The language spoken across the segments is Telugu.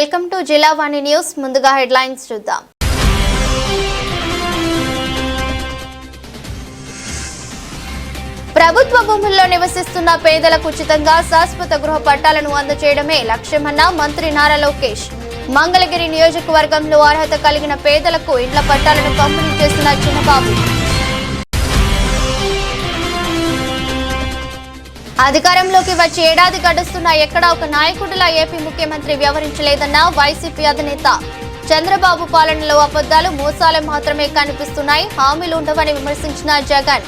Welcome to Jillavani news. ముందుగా హెడ్లైన్స్ చూద్దాం. ప్రభుత్వ భూముల్లో నివసిస్తున్న పేదలకు ఉచితంగా శాశ్వత గృహ పట్టాలను అందజేయడమే లక్ష్యమన్న మంత్రి నారా లోకేష్. మంగళగిరి నియోజకవర్గంలో అర్హత కలిగిన పేదలకు ఇండ్ల పట్టాలను పంపిణీ చేసిన చిన్నబాబు. అధికారంలోకి వచ్చి ఏడాది గడుస్తున్నా ఎక్కడా ఒక నాయకుడిలా ఏపీ ముఖ్యమంత్రి వ్యవహరించలేదన్న వైసీపీ అధినేత. చంద్రబాబు పాలనలో అబద్ధాలు మోసాలు మాత్రమే కనిపిస్తున్నాయి, హామీలు ఉండవని విమర్శించిన జగన్.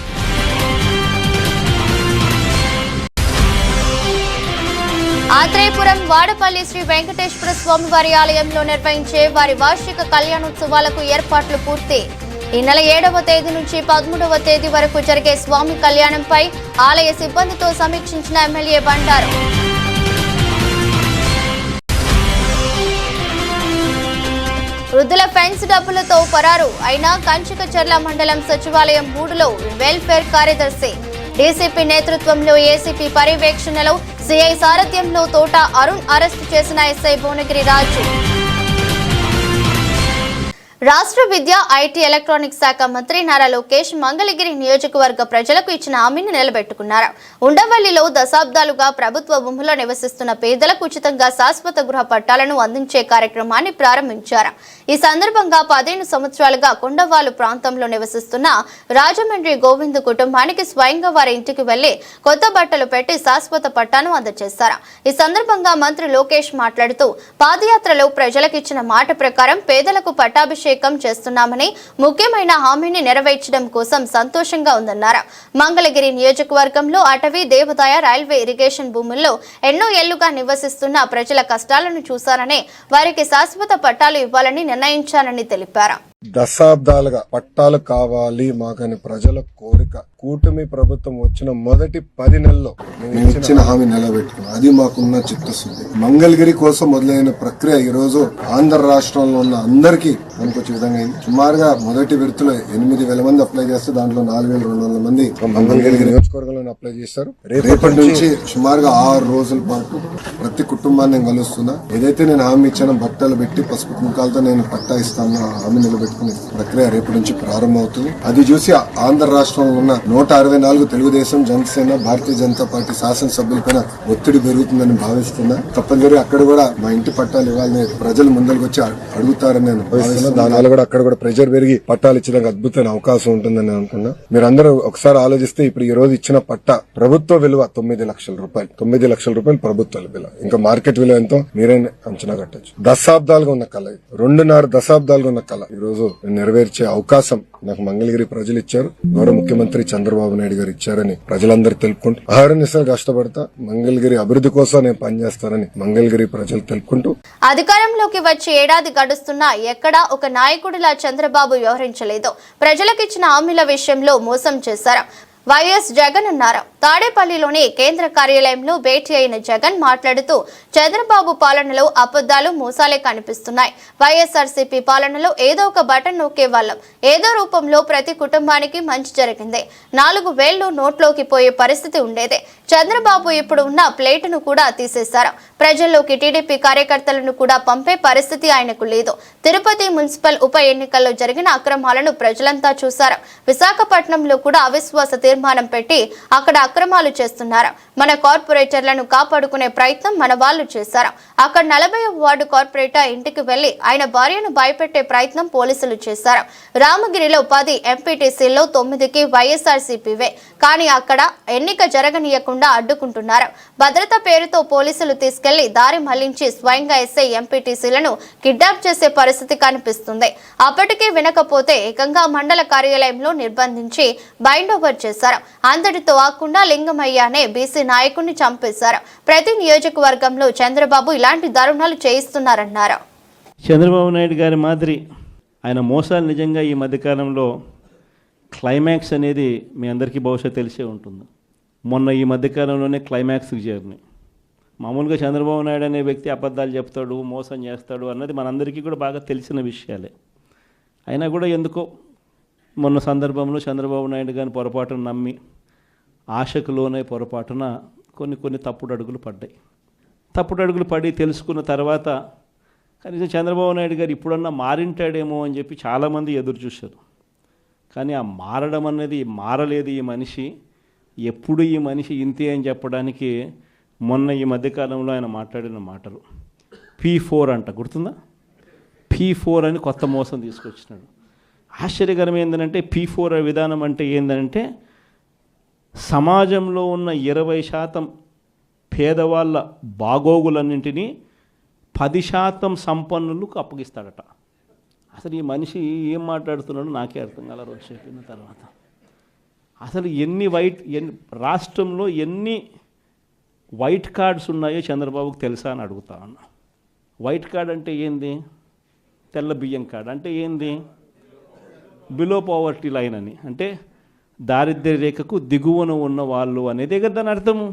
ఆత్రేయపురం వాడపల్లి శ్రీ వెంకటేశ్వర స్వామివారి ఆలయంలో నిర్వహించే వారి వార్షిక కళ్యాణోత్సవాలకు ఏర్పాట్లు పూర్తి. ఈ నెల 7వ తేదీ నుంచి 13వ తేదీ వరకు జరిగే స్వామి కళ్యాణంపై ఆలయ సిబ్బందితో సమీక్షించిన ఎమ్మెల్యే బండారు. వృద్ధుల ఫెన్స్ డబ్బులతో పరారు అయిన కంచికచర్ల మండలం సచివాలయం 3లో వెల్ఫేర్ కార్యదర్శి. డీసీపీ నేతృత్వంలో ఏసీపీ పర్యవేక్షణలో సిఐ సారథ్యంలో తోట అరుణ్ అరెస్టు చేసిన ఎస్ఐ భువనగిరి రాజు. రాష్ట్ర విద్య, ఐటీ, ఎలక్ట్రానిక్స్ శాఖ మంత్రి నారా లోకేష్ మంగళగిరి నియోజకవర్గ ప్రజలకు ఇచ్చిన హామీని నిలబెట్టుకున్నారు. ఉండవల్లిలో దశాబ్దాలుగా ప్రభుత్వ భూముల్లో నివసిస్తున్న పేదలకు ఉచితంగా శాశ్వత గృహ పట్టాలను అందించే కార్యక్రమాన్ని ప్రారంభించారు. ఈ సందర్భంగా 15 సంవత్సరాలుగా కొండవాలు ప్రాంతంలో నివసిస్తున్న రాజమండ్రి గోవింద్ కుటుంబానికి స్వయంగా వారి ఇంటికి వెళ్లి కొత్త బట్టలు పెట్టి శాశ్వత పట్టాను అందజేశారు. ఈ సందర్భంగా మంత్రి లోకేష్ మాట్లాడుతూ పాదయాత్రలో ప్రజలకు ఇచ్చిన మాట ప్రకారం పేదలకు పట్టాభిషేకం చేస్తున్నామని, ముఖ్యమైన హామీని నెరవేర్చడం కోసం సంతోషంగా ఉందన్నారు. మంగళగిరి నియోజకవర్గంలో అటవీ, దేవాదాయ, రైల్వే, ఇరిగేషన్ భూముల్లో ఎన్నో ఏళ్లుగా నివసిస్తున్న ప్రజల కష్టాలను చూశారని, వారికి శాశ్వత పట్టాలు ఇవ్వాలని నిర్ణయించాలని తెలిపారు. దశాబ్దాలుగా పట్టాలు కావాలి మాకని ప్రజల కోరిక కూటమి ప్రభుత్వం వచ్చిన మొదటి 10 నెలల్లో మేము ఇచ్చిన హామీ నిలబెట్టుకున్నాం. అది మాకున్న చిత్తశుద్ధి. మంగళగిరి కోసం మొదలైన ప్రక్రియ ఈ రోజు ఆంధ్ర రాష్ట్రంలో ఉన్న అందరికీ మనకొచ్చే విధంగా అయింది. సుమారుగా మొదటి విడతలో 8,000 మంది అప్లై చేస్తే దాంట్లో 4,200 మంది మంగళగిరి నియోజకవర్గంలో అప్లై చేశారు. రేపటి నుంచి సుమారుగా 6 రోజుల పాటు ప్రతి కుటుంబాన్ని నేను కలుస్తున్నా. ఏదైతే నేను హామీ ఇచ్చానో బట్టలు పెట్టి పసుపు కుంకాలతో నేను పట్టా ఇస్తాను, హామీ నిలబెట్టుకునే ప్రక్రియ రేపటి నుంచి ప్రారంభమవుతుంది. అది చూసి ఆంధ్ర రాష్ట్రంలో ఉన్న 164 తెలుగుదేశం, జనసేన, భారతీయ జనతా పార్టీ శాసనసభ్యులపైన ఒత్తిడి పెరుగుతుందని భావిస్తున్నా. తప్పనిసరిగా అక్కడ కూడా మా ఇంటి పట్టాలు ఇవ్వాలని ప్రజలు ముందరికి వచ్చి అడుగుతారని నేను భావిస్తున్నా. దానివల్ల కూడా అక్కడ కూడా ప్రెజర్ పెరిగి పట్టాలు ఇచ్చడానికి అద్భుతమైన అవకాశం ఉంటుందని అనుకున్నా. మీరందరూ ఒకసారి ఆలోచిస్తే ఇప్పుడు ఈ రోజు ఇచ్చిన పట్టా ప్రభుత్వ విలువ 9 లక్షల రూపాయలు. 9 లక్షల రూపాయలు ప్రభుత్వ విలువ. ఇంకా మార్కెట్ విలువ ఎంతో మీరే అంచనా కట్టచ్చు. దశాబ్దాలుగా ఉన్న కళ, 2.5 దశాబ్దాలుగా ఉన్న కళ ఈ రోజు నెరవేర్చే అవకాశం నాకు మంగళగిరి ప్రజలు ఇచ్చారు. గౌరవ ముఖ్యమంత్రి చంద్రబాబు నాయుడు గారు ఇచ్చారని ప్రజలందరూ తెలుపుకుంటూ అహర్నిశలు కష్టపడతా మంగళగిరి అభివృద్ధి కోసం నేను పనిచేస్తానని మంగళగిరి ప్రజలు తెలుపుకుంటూ. అధికారంలోకి వచ్చి ఏడాది గడుస్తున్నా ఎక్కడా ఒక నాయకుడిలా చంద్రబాబు వ్యవహరించలేదు. ప్రజలకిచ్చిన హామీల విషయంలో మోసం చేశారు. వైఎస్ జగన్ అన్నారు. తాడేపల్లిలోని కేంద్ర కార్యాలయంలో భేటీ అయిన జగన్ మాట్లాడుతూ చంద్రబాబు పాలనలో అబద్ధాలు, మోసాలే కనిపిస్తున్నాయి. వైఎస్ఆర్సీపీ పాలనలో ఏదో ఒక బటన్ నొక్కే వాళ్ళం, ఏదో రూపంలో ప్రతి కుటుంబానికి మంచి జరిగింది. 4,000 నోట్లోకి పోయే పరిస్థితి ఉండేదే. చంద్రబాబు ఇప్పుడు ఉన్న ప్లేటును కూడా తీసేశారు. ప్రజల్లోకి టీడీపీ కార్యకర్తలను కూడా పంపే పరిస్థితి ఆయనకు లేదు. తిరుపతి మున్సిపల్ ఉప ఎన్నికల్లో జరిగిన అక్రమాలను ప్రజలంతా చూశారు. విశాఖపట్నంలో కూడా అవిశ్వాస తీర్మానం పెట్టి అక్కడ అక్రమాలు చేస్తున్నారు. మన కార్పొరేటర్లను కాపాడుకునే ప్రయత్నం మన వాళ్ళు చేశారు. అక్కడ 40వ వార్డు కార్పొరేటర్ ఇంటికి వెళ్లి ఆయన భార్యను భయపెట్టే ప్రయత్నం పోలీసులు చేశారు. రామగిరిలో 10 ఎంపీటీసీల్లో 9కి వైఎస్ఆర్సీపీవే. కానీ అక్కడ ఎన్నిక జరగనీయకుండా అడ్డుకుంటున్నారు. భద్రత పేరుతో పోలీసులు తీసుకెళ్లి దారి మళ్లించి స్వయంగా ఎస్ఐ ఎంపీటీసీలను కిడ్నాప్ చేసే పరిస్థితి కనిపిస్తుంది. అప్పటికీ వినకపోతే ఏకంగా మండల కార్యాలయంలో నిర్బంధించి బైండ్ ఓవర్ చేశారు. అంతటితో ఆకుండా లింగమయ్య అనే బీసీ నాయకుడిని చంపేశారు. ప్రతి నియోజకవర్గంలో చంద్రబాబు ఇలాంటి దారుణాలు చేయిస్తున్నారన్నారు. చంద్రబాబు నాయుడు గారి మాదిరి ఆయన మోసాలు నిజంగా ఈ మధ్యకాలంలో క్లైమాక్స్ అనేది మీ అందరికీ బహుశా తెలిసే ఉంటుంది. మొన్న ఈ మధ్యకాలంలోనే క్లైమాక్స్కి చేరినాయి. మామూలుగా చంద్రబాబు నాయుడు అనే వ్యక్తి అబద్ధాలు చెప్తాడు, మోసం చేస్తాడు అన్నది మనందరికీ కూడా బాగా తెలిసిన విషయాలే. అయినా కూడా ఎందుకో మొన్న సందర్భంలో చంద్రబాబు నాయుడు గారిని పొరపాటును నమ్మి ఆశకు లోనే పొరపాటున కొన్ని తప్పుడు అడుగులు పడ్డాయి. తప్పుడు అడుగులు పడి తెలుసుకున్న తర్వాత కనీసం చంద్రబాబు నాయుడు గారు ఇప్పుడన్నా మారింటాడేమో అని చెప్పి చాలామంది ఎదురు చూశారు. కానీ ఆ మారడం అనేది మారలేదు ఈ మనిషి. ఎప్పుడు ఈ మనిషి ఇంతే అని చెప్పడానికి మొన్న ఈ మధ్యకాలంలో ఆయన మాట్లాడిన మాటలు P4 అంట, గుర్తుందా? P4 అని కొత్త మోసం తీసుకొచ్చినాడు. ఆశ్చర్యకరం ఏంటంటే P4 విధానం అంటే ఏంటంటే సమాజంలో ఉన్న 20% పేదవాళ్ళ బాగోగులన్నింటినీ 10% సంపన్నులకు అప్పగిస్తాడట. అసలు ఈ మనిషి ఏం మాట్లాడుతున్నాడో నాకే అర్థం కాల రోజు చెప్పిన తర్వాత. అసలు రాష్ట్రంలో ఎన్ని వైట్ కార్డ్స్ ఉన్నాయో చంద్రబాబుకు తెలుసా అని అడుగుతా ఉన్నా. వైట్ కార్డ్ అంటే ఏంది? తెల్ల బియ్యం కార్డ్ అంటే ఏంది? బిలో పవర్టీ లైన్ అని, అంటే దారిద్ర్య రేఖకు దిగువన ఉన్న వాళ్ళు అనేదే కదా దాని అర్థము.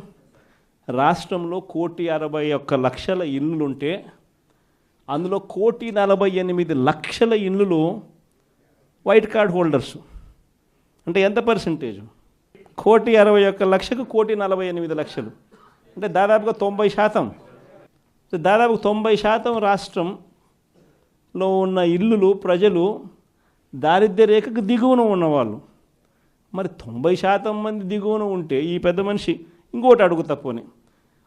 రాష్ట్రంలో 1,61,00,000 ఇళ్ళుంటే అందులో 1,48,00,000 ఇళ్ళు వైట్ కార్డ్ హోల్డర్సు. అంటే ఎంత పర్సంటేజ్? 1,61,00,000కు 1,48,00,000 అంటే దాదాపుగా 90%. దాదాపు 90% రాష్ట్రంలో ఉన్న ఇల్లులు ప్రజలు దారిద్ర్య రేఖకు దిగువన ఉన్నవాళ్ళు. మరి 90% మంది దిగువన ఉంటే ఈ పెద్ద మనిషి ఇంకోటి అడుగుతా పోనీ,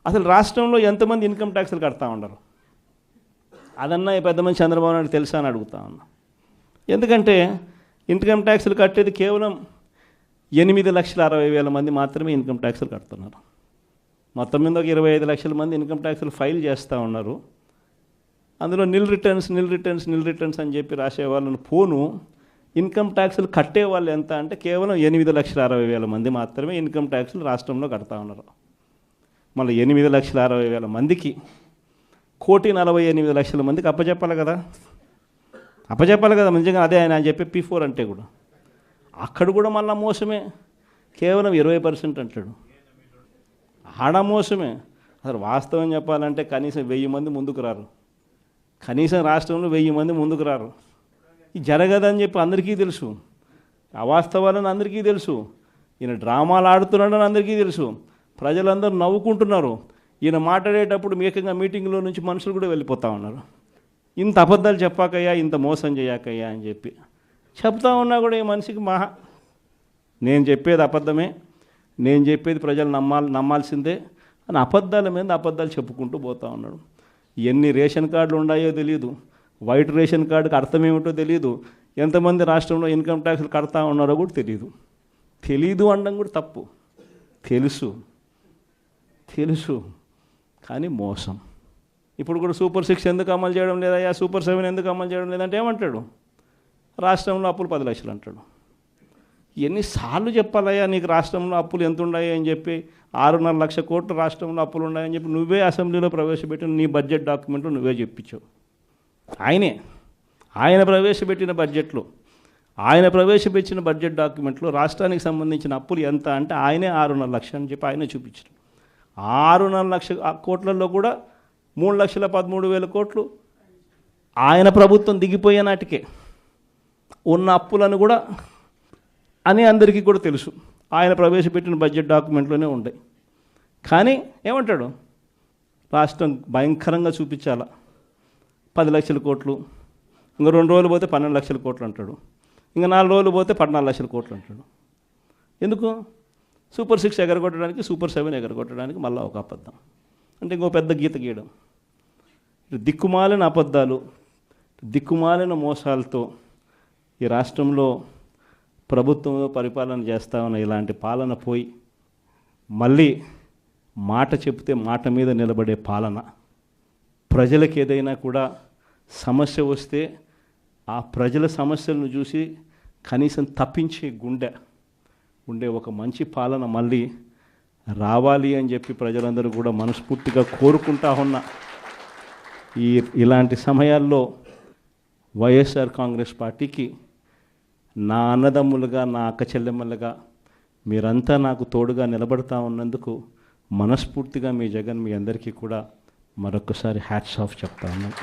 అసలు రాష్ట్రంలో ఎంతమంది ఇన్కమ్ ట్యాక్స్లు కడతా ఉండరు? అదన్నా ఈ పెద్ద మనిషి చంద్రబాబు నాయుడు తెలుసా అని అడుగుతా ఉన్నా. ఎందుకంటే ఇన్కమ్ ట్యాక్స్లు కట్టేది కేవలం 8,60,000 మంది మాత్రమే ఇన్కమ్ ట్యాక్స్లు కడుతున్నారు. మొత్తం మీద ఒక 25 లక్షల మంది ఇన్కమ్ ట్యాక్స్లు ఫైల్ చేస్తూ ఉన్నారు. అందులో నిల్ రిటర్న్స్ అని చెప్పి రాసే వాళ్ళను పోను ఇన్కమ్ ట్యాక్స్లు కట్టే వాళ్ళు ఎంత అంటే కేవలం 8,60,000 మంది మాత్రమే ఇన్కమ్ ట్యాక్స్లు రాష్ట్రంలో కడతా ఉన్నారు. మళ్ళీ 8,60,000 మందికి 1,48,00,000 మందికి అప్పచెప్పాలి కదా. నిజంగా అదే ఆయన చెప్పే P4 అంటే కూడా అక్కడ కూడా మళ్ళీ మోసమే. కేవలం 20% అంటాడు. ఆడ మోసమే. అసలు వాస్తవం చెప్పాలంటే కనీసం 1000 మంది ముందుకు రారు. కనీసం రాష్ట్రంలో 1000 మంది ముందుకు రారు. ఇది జరగదని చెప్పి అందరికీ తెలుసు. అవాస్తవాలని అందరికీ తెలుసు. ఈయన డ్రామాలు ఆడుతున్నాడని అందరికీ తెలుసు. ప్రజలందరూ నవ్వుకుంటున్నారు. ఈయన మాట్లాడేటప్పుడు ఏకంగా మీటింగ్లో నుంచి మనుషులు కూడా వెళ్ళిపోతూ ఉన్నారు. ఇంత అబద్ధాలు చెప్పాకయ్యా, ఇంత మోసం చేయకయ్యా అని చెప్పి చెప్తా ఉన్నా కూడా ఈ మనిషికి నేను చెప్పేది అబద్ధమే, నేను చెప్పేది ప్రజలు నమ్మాల్సిందే అని అబద్ధాల మీద అబద్ధాలు చెప్పుకుంటూ పోతూ ఉన్నాడు. ఎన్ని రేషన్ కార్డులు ఉన్నాయో తెలియదు, వైట్ రేషన్ కార్డుకి అర్థం ఏమిటో తెలియదు, ఎంతమంది రాష్ట్రంలో ఇన్కమ్ ట్యాక్స్లు కడతా ఉన్నారో కూడా తెలీదు అనడం కూడా తప్పు. తెలుసు కానీ మోసం. ఇప్పుడు కూడా సూపర్ 6 ఎందుకు అమలు చేయడం లేదయ్యా, సూపర్ 7 ఎందుకు అమలు చేయడం లేదంటే ఏమంటాడు? రాష్ట్రంలో అప్పులు 10 లక్షలు అంటాడు. ఎన్నిసార్లు చెప్పాలయ్యా నీకు రాష్ట్రంలో అప్పులు ఎంత ఉన్నాయి అని చెప్పి? 6.5 లక్షల కోట్లు రాష్ట్రంలో అప్పులు ఉన్నాయని చెప్పి నువ్వే అసెంబ్లీలో ప్రవేశపెట్టిన నీ బడ్జెట్ డాక్యుమెంట్లో నువ్వే చెప్పించావు. ఆయన ప్రవేశపెట్టిన బడ్జెట్లో, ఆయన ప్రవేశపెట్టిన బడ్జెట్ డాక్యుమెంట్లో రాష్ట్రానికి సంబంధించిన అప్పులు ఎంత అంటే ఆయనే 6.5 లక్షలు అని చెప్పి ఆయనే చూపించారు. 6.5 లక్షల కోట్లలో కూడా 3,13,000 కోట్లు ఆయన ప్రభుత్వం దిగిపోయే నాటికే ఉన్న అప్పులను కూడా అని అందరికీ కూడా తెలుసు. ఆయన ప్రవేశపెట్టిన బడ్జెట్ డాక్యుమెంట్లోనే ఉన్నాయి. కానీ ఏమంటాడు? రాష్ట్రం భయంకరంగా చూపించాల 10 లక్షల కోట్లు, ఇంకా 2 రోజులు పోతే 12 లక్షల కోట్లు అంటాడు, ఇంకా 4 రోజులు పోతే 14 లక్షల కోట్లు అంటాడు. ఎందుకు? సూపర్ 6 ఎగరగొట్టడానికి, సూపర్ 7 ఎగరగొట్టడానికి మళ్ళీ ఒక అబద్ధం. అంటే ఇంకో పెద్ద గీత గీయడం. దిక్కుమాలిన అబద్ధాలు, దిక్కుమాలిన మోసాలతో ఈ రాష్ట్రంలో ప్రభుత్వంలో పరిపాలన చేస్తా ఉన్న ఇలాంటి పాలన పోయి మళ్ళీ మాట చెప్తే మాట మీద నిలబడే పాలన, ప్రజలకు ఏదైనా కూడా సమస్య వస్తే ఆ ప్రజల సమస్యలను చూసి కనీసం తప్పించే గుండె ఉండే ఒక మంచి పాలన మళ్ళీ రావాలి అని చెప్పి ప్రజలందరూ కూడా మనస్ఫూర్తిగా కోరుకుంటా ఉన్న ఇలాంటి సమయాల్లో వైఎస్ఆర్ కాంగ్రెస్ పార్టీకి నా అన్నదమ్ములుగా, నా అక్క చెల్లెమ్మలుగా మీరంతా నాకు తోడుగా నిలబడతా ఉన్నందుకు మనస్ఫూర్తిగా మీ అందరికీ కూడా మరొకసారి హ్యాట్స్ ఆఫ్ చెప్తా ఉన్నాను.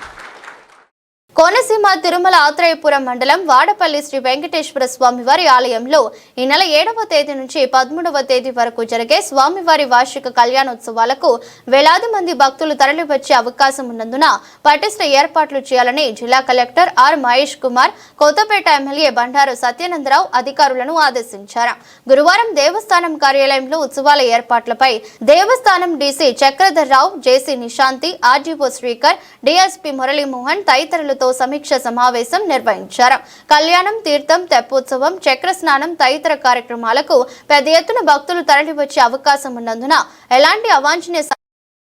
కోనసీమ రాయలసీమ తిరుమల ఆత్రేయపురం మండలం వాడపల్లి శ్రీ వెంకటేశ్వర స్వామివారి ఆలయంలో ఈ నెల 7వ తేదీ నుంచి 13వ తేదీ వరకు జరిగే స్వామివారి వార్షిక కళ్యాణోత్సవాలకు వేలాది మంది భక్తులు తరలివచ్చే అవకాశం ఉన్నందున పటిష్ట ఏర్పాట్లు చేయాలని జిల్లా collector R Mahesh Kumar, Kothapeta MLA Bandaru Satyanandarao అధికారులను ఆదేశించారు. గురువారం దేవస్థానం కార్యాలయంలో ఉత్సవాల ఏర్పాట్లపై దేవస్థానం DC Chakradharrao, JC Nishanthi, RDO Srikar, DSP Muralimohan తదితరులతో సమీక్ష సమావేశం నిర్వహించారు. కళ్యాణం, తీర్థం, తెప్పోత్సవం, చక్ర స్నానం తదితర కార్యక్రమాలకు పెద్ద ఎత్తున భక్తులు తరలివచ్చే అవకాశం ఉన్నందున ఎలాంటి అవాంఛనీయ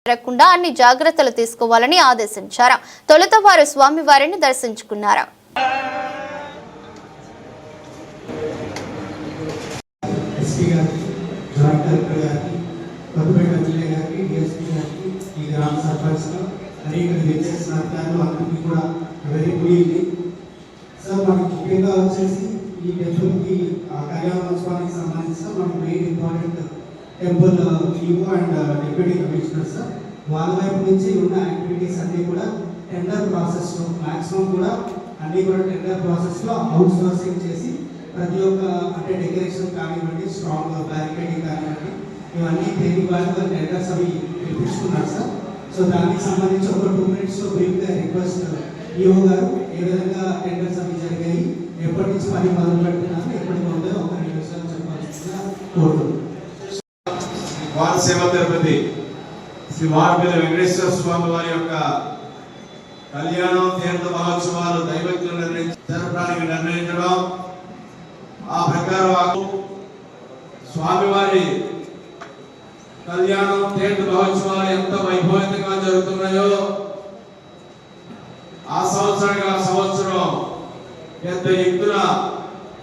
జరగకుండా అన్ని జాగ్రత్తలు తీసుకోవాలని ఆదేశించారు. తొలుత వారు స్వామివారిని దర్శించుకున్నారు. Very good evening sir. మనకి ముఖ్యంగా వచ్చేసి ఈ టెంపుల్కి కళ్యాణోత్సవానికి సంబంధించిన మనకి main important temple EO and deputy commissioner sir వాళ్ళ వైపు నుంచి ఉన్న యాక్టివిటీస్ అన్నీ కూడా టెండర్ ప్రాసెస్లో మ్యాక్సిమం కూడా అన్నీ కూడా టెండర్ ప్రాసెస్లో అవుట్ సోర్సింగ్ చేసి ప్రతి ఒక్క అంటే డెకరేషన్ కానివ్వండి, స్ట్రాంగ్ బ్యారికేడింగ్ కానివ్వండి, ఇవన్నీ దేని వాళ్ళు టెండర్స్ అవి పిలిపించుకున్నారు సార్. సో దానికి సంబంధించి ఒక 2 minutes బ్రీఫ్గా రిక్వెస్ట్ ఈఓ గారు ఏ విధంగా టెండర్స్ అవి జరిగాయి, ఎప్పటి నుంచి పని మొదలు పెడుతున్నారు, ఎప్పటికి ఉందో ఒక 2 నిమిషాలు చెప్పాల్సిందిగా కోరుతున్నాను. వారసేవ తిరుపతి శ్రీ వాడపల్లి వెంకటేశ్వర స్వామి వారి యొక్క కళ్యాణం, తీర్థ మహోత్సవాలు దైవజ్ఞులు జరపడానికి నిర్ణయించడం, ఆ ప్రకారం స్వామివారి కళ్యాణం, తీర్థ మహోత్సవాలు ఎంత వైభవంతంగా జరుగుతున్నాయో ఆ సంవత్సరం పెద్ద ఎత్తున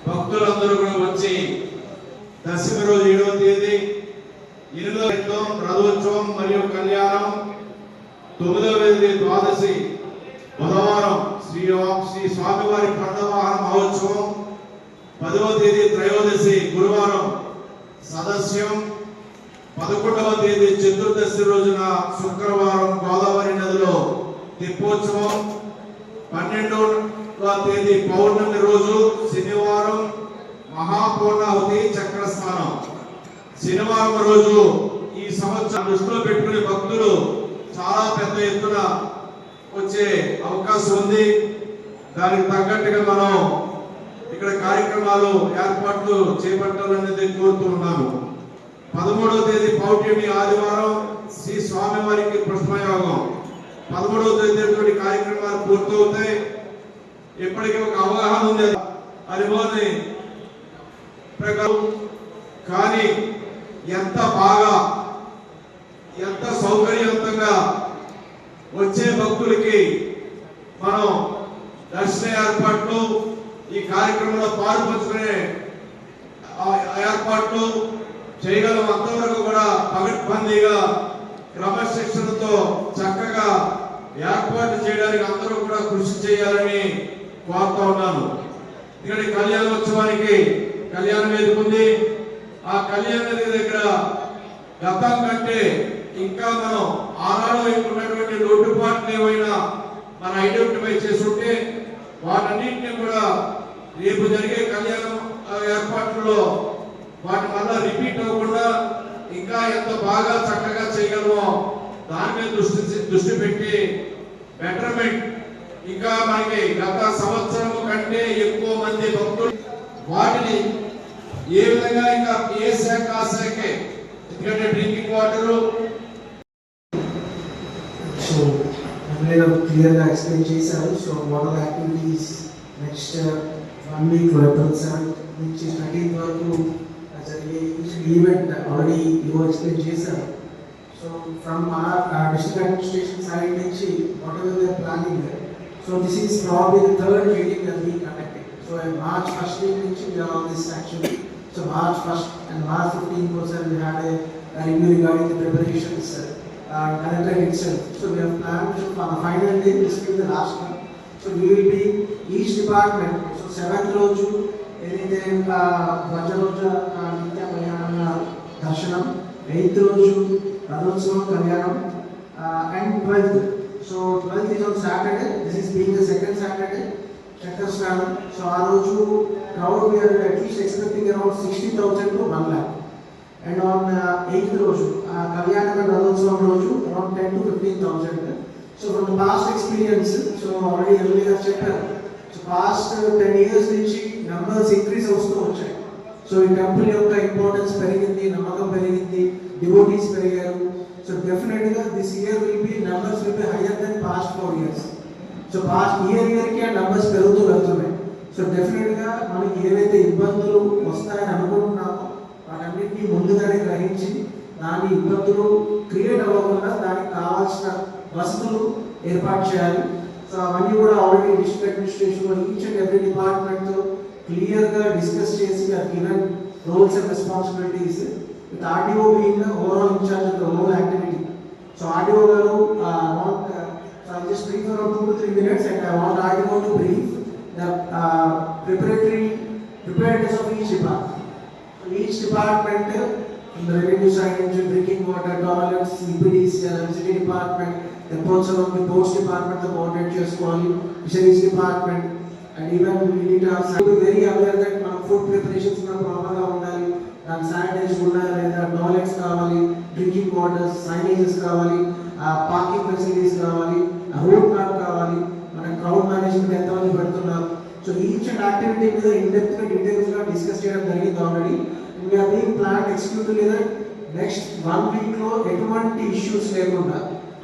భక్తులందరూ కూడా వచ్చి దశమి రోజు 7వ తేదీ 8వ రథోత్సవం మరియు కళ్యాణం, 9వ తేదీ ద్వాదశి బుధవారం శ్రీ స్వామివారి పండవాహన మహోత్సవం, 10వ తేదీ త్రయోదశి గురువారం సదస్యం, 11వ తేదీ చతుర్దశి రోజున శుక్రవారం గోదావరి నదిలో తెప్పోత్సవం, 12వ తేదీ పౌర్ణమి రోజు శనివారం మహాపూర్ణావతి చక్రస్నానం. శనివారం రోజు ఈ సంవత్సరం దృష్టిలో పెట్టుకునే భక్తులు చాలా పెద్ద ఎత్తున వచ్చే అవకాశం ఉంది. దానికి తగ్గట్టుగా మనం ఇక్కడ కార్యక్రమాలు ఏర్పాట్లు చేపట్టాలనేది కోరుతూ ఉన్నాను. 13వ తేదీ పౌర్ణమి ఆదివారం శ్రీ స్వామివారికి పుష్పయోగం. 13వ తేదీ కార్యక్రమాలు పూర్తవుతాయి. ఇప్పటికీ ఒక అవగాహన ఉంది అనుభవాన్ని ప్రకారం, కానీ ఎంత బాగా ఎంత సౌకర్యవంతంగా వచ్చే భక్తులకి మనం దర్శన ఏర్పాట్లు, ఈ కార్యక్రమంలో పాల్పంచుకునే ఏర్పాట్లు చేయగలం. అంతవరకు కూడా పగడ్బందీగా క్రమశిక్షణతో చక్కగా ఏర్పాటు చేయడానికి అందరూ కూడా కృషి చేయాలని కోరుతా ఉన్నాను. ఇక్కడ కళ్యాణోత్సవానికి కళ్యాణ వేదిక ఉంది. ఆ కళ్యాణ వేదిక దగ్గర గతం కంటే ఇంకా మనం ఆనాడు ఉన్నటువంటి లోటుపాట్లు ఏమైనా మన ఐడెంటిఫై చేసుకుంటే వాటన్నింటినీ కూడా రేపు జరిగే కళ్యాణం ఏర్పాట్లలో వాటి వల్ల రిపీట్ అవ్వకుండా ఇంకా ఎంత బాగా చక్కగా చేయగలమో దాని మీద దృష్టి పెట్టి బెటర్మెంట్ ఇంకా మనకి గత సంవత్సరం కంటే ఎక్కువ మంది భక్తులు వాటిని ఏ విధంగా ఇంకా ఏ శాఖ ఆ శాఖే, ఎందుకంటే డ్రింకింగ్ వాటర్ సో నేను క్లియర్గా ఎక్స్ప్లెయిన్ చేశాను. So what are activities next 1 week April 7th నుంచి 13th వరకు జరిగే ఈవెంట్ ఆల్రెడీ ఇవో ఎక్స్ప్లెయిన్ చేశారు. So from our district administration side నుంచి whatever they are planning, so this is probably the 3rd meeting that we conducted. So in March 1st week నుంచి we are on this actually. So March 1st and March 15th also we had a review regarding the preparations connected itself. So we have planned for the final day, this will be the last one. So we will be each department. So 7th రోజు ఏదైతే వజ్రరోజ నిత్య కళ్యాణ దర్శనం, 8th రోజు రథోత్సవం కళ్యాణం, and 12th So 12th is on Saturday. This is being the second Saturday. Shankar Swanam. So our crowd we are at least expecting around 60,000 to 1 lakh. And on 8th Roju, Kalyanam and Radhotsavam Roju, around 10 to 15,000. So from the past experience, so already earlier chapter, so past 10 years నుంచి numbers increase అవుతూ వచ్చాయి. సో ఈ టెంపుల్ యొక్క ఇంపార్టెన్స్ పెరిగింది, నమ్మకం పెరిగింది, డివోటీస్ పెరిగారు. సో డెఫినెట్ గా this year will be numbers will be higher than past 4 years. So past year కి ఆ నంబర్స్ పెరుగుతూ వెళ్తున్నాయి. సో డెఫినెట్ గా మనకి ఏవైతే ఇబ్బందులు వస్తాయని అనుకుంటున్నామో వాటన్నిటిని ముందుగానే గ్రహించి దాని ఇబ్బందులు క్రియేట్ అవ్వకుండా దానికి కావాల్సిన వసతులు ఏర్పాటు చేయాలి. సో అవన్నీ కూడా already district administration each and every department clear గా డిస్కస్ చేసి given roles and responsibilities with RDO being the overall incharge of the whole activity. So RDO గారు I'll just brief for 2 to 3 minutes and I want RDO to brief the preparedness of each department. Each department, from the revenue side, drinking water, toilets, CPDs, electricity department, the also of the post department, the boarded chairs, fisheries department, and even we need to have be very aware that food preparations are proper, and sanitation, toilets, drinking water, signages, parking facilities, road map, crowd management ఎంతమంది పెడుతున్నారు. సో ఈచ్ అండ్ యాక్టివిటీ మీద ఇన్-డెప్త్ గా డీటెయిల్స్ గా డిస్కస్ చేయడం జరిగింది already. we are being planned executively that next 1 week లో ఎటువంటి ఇష్యూస్ లేకుండా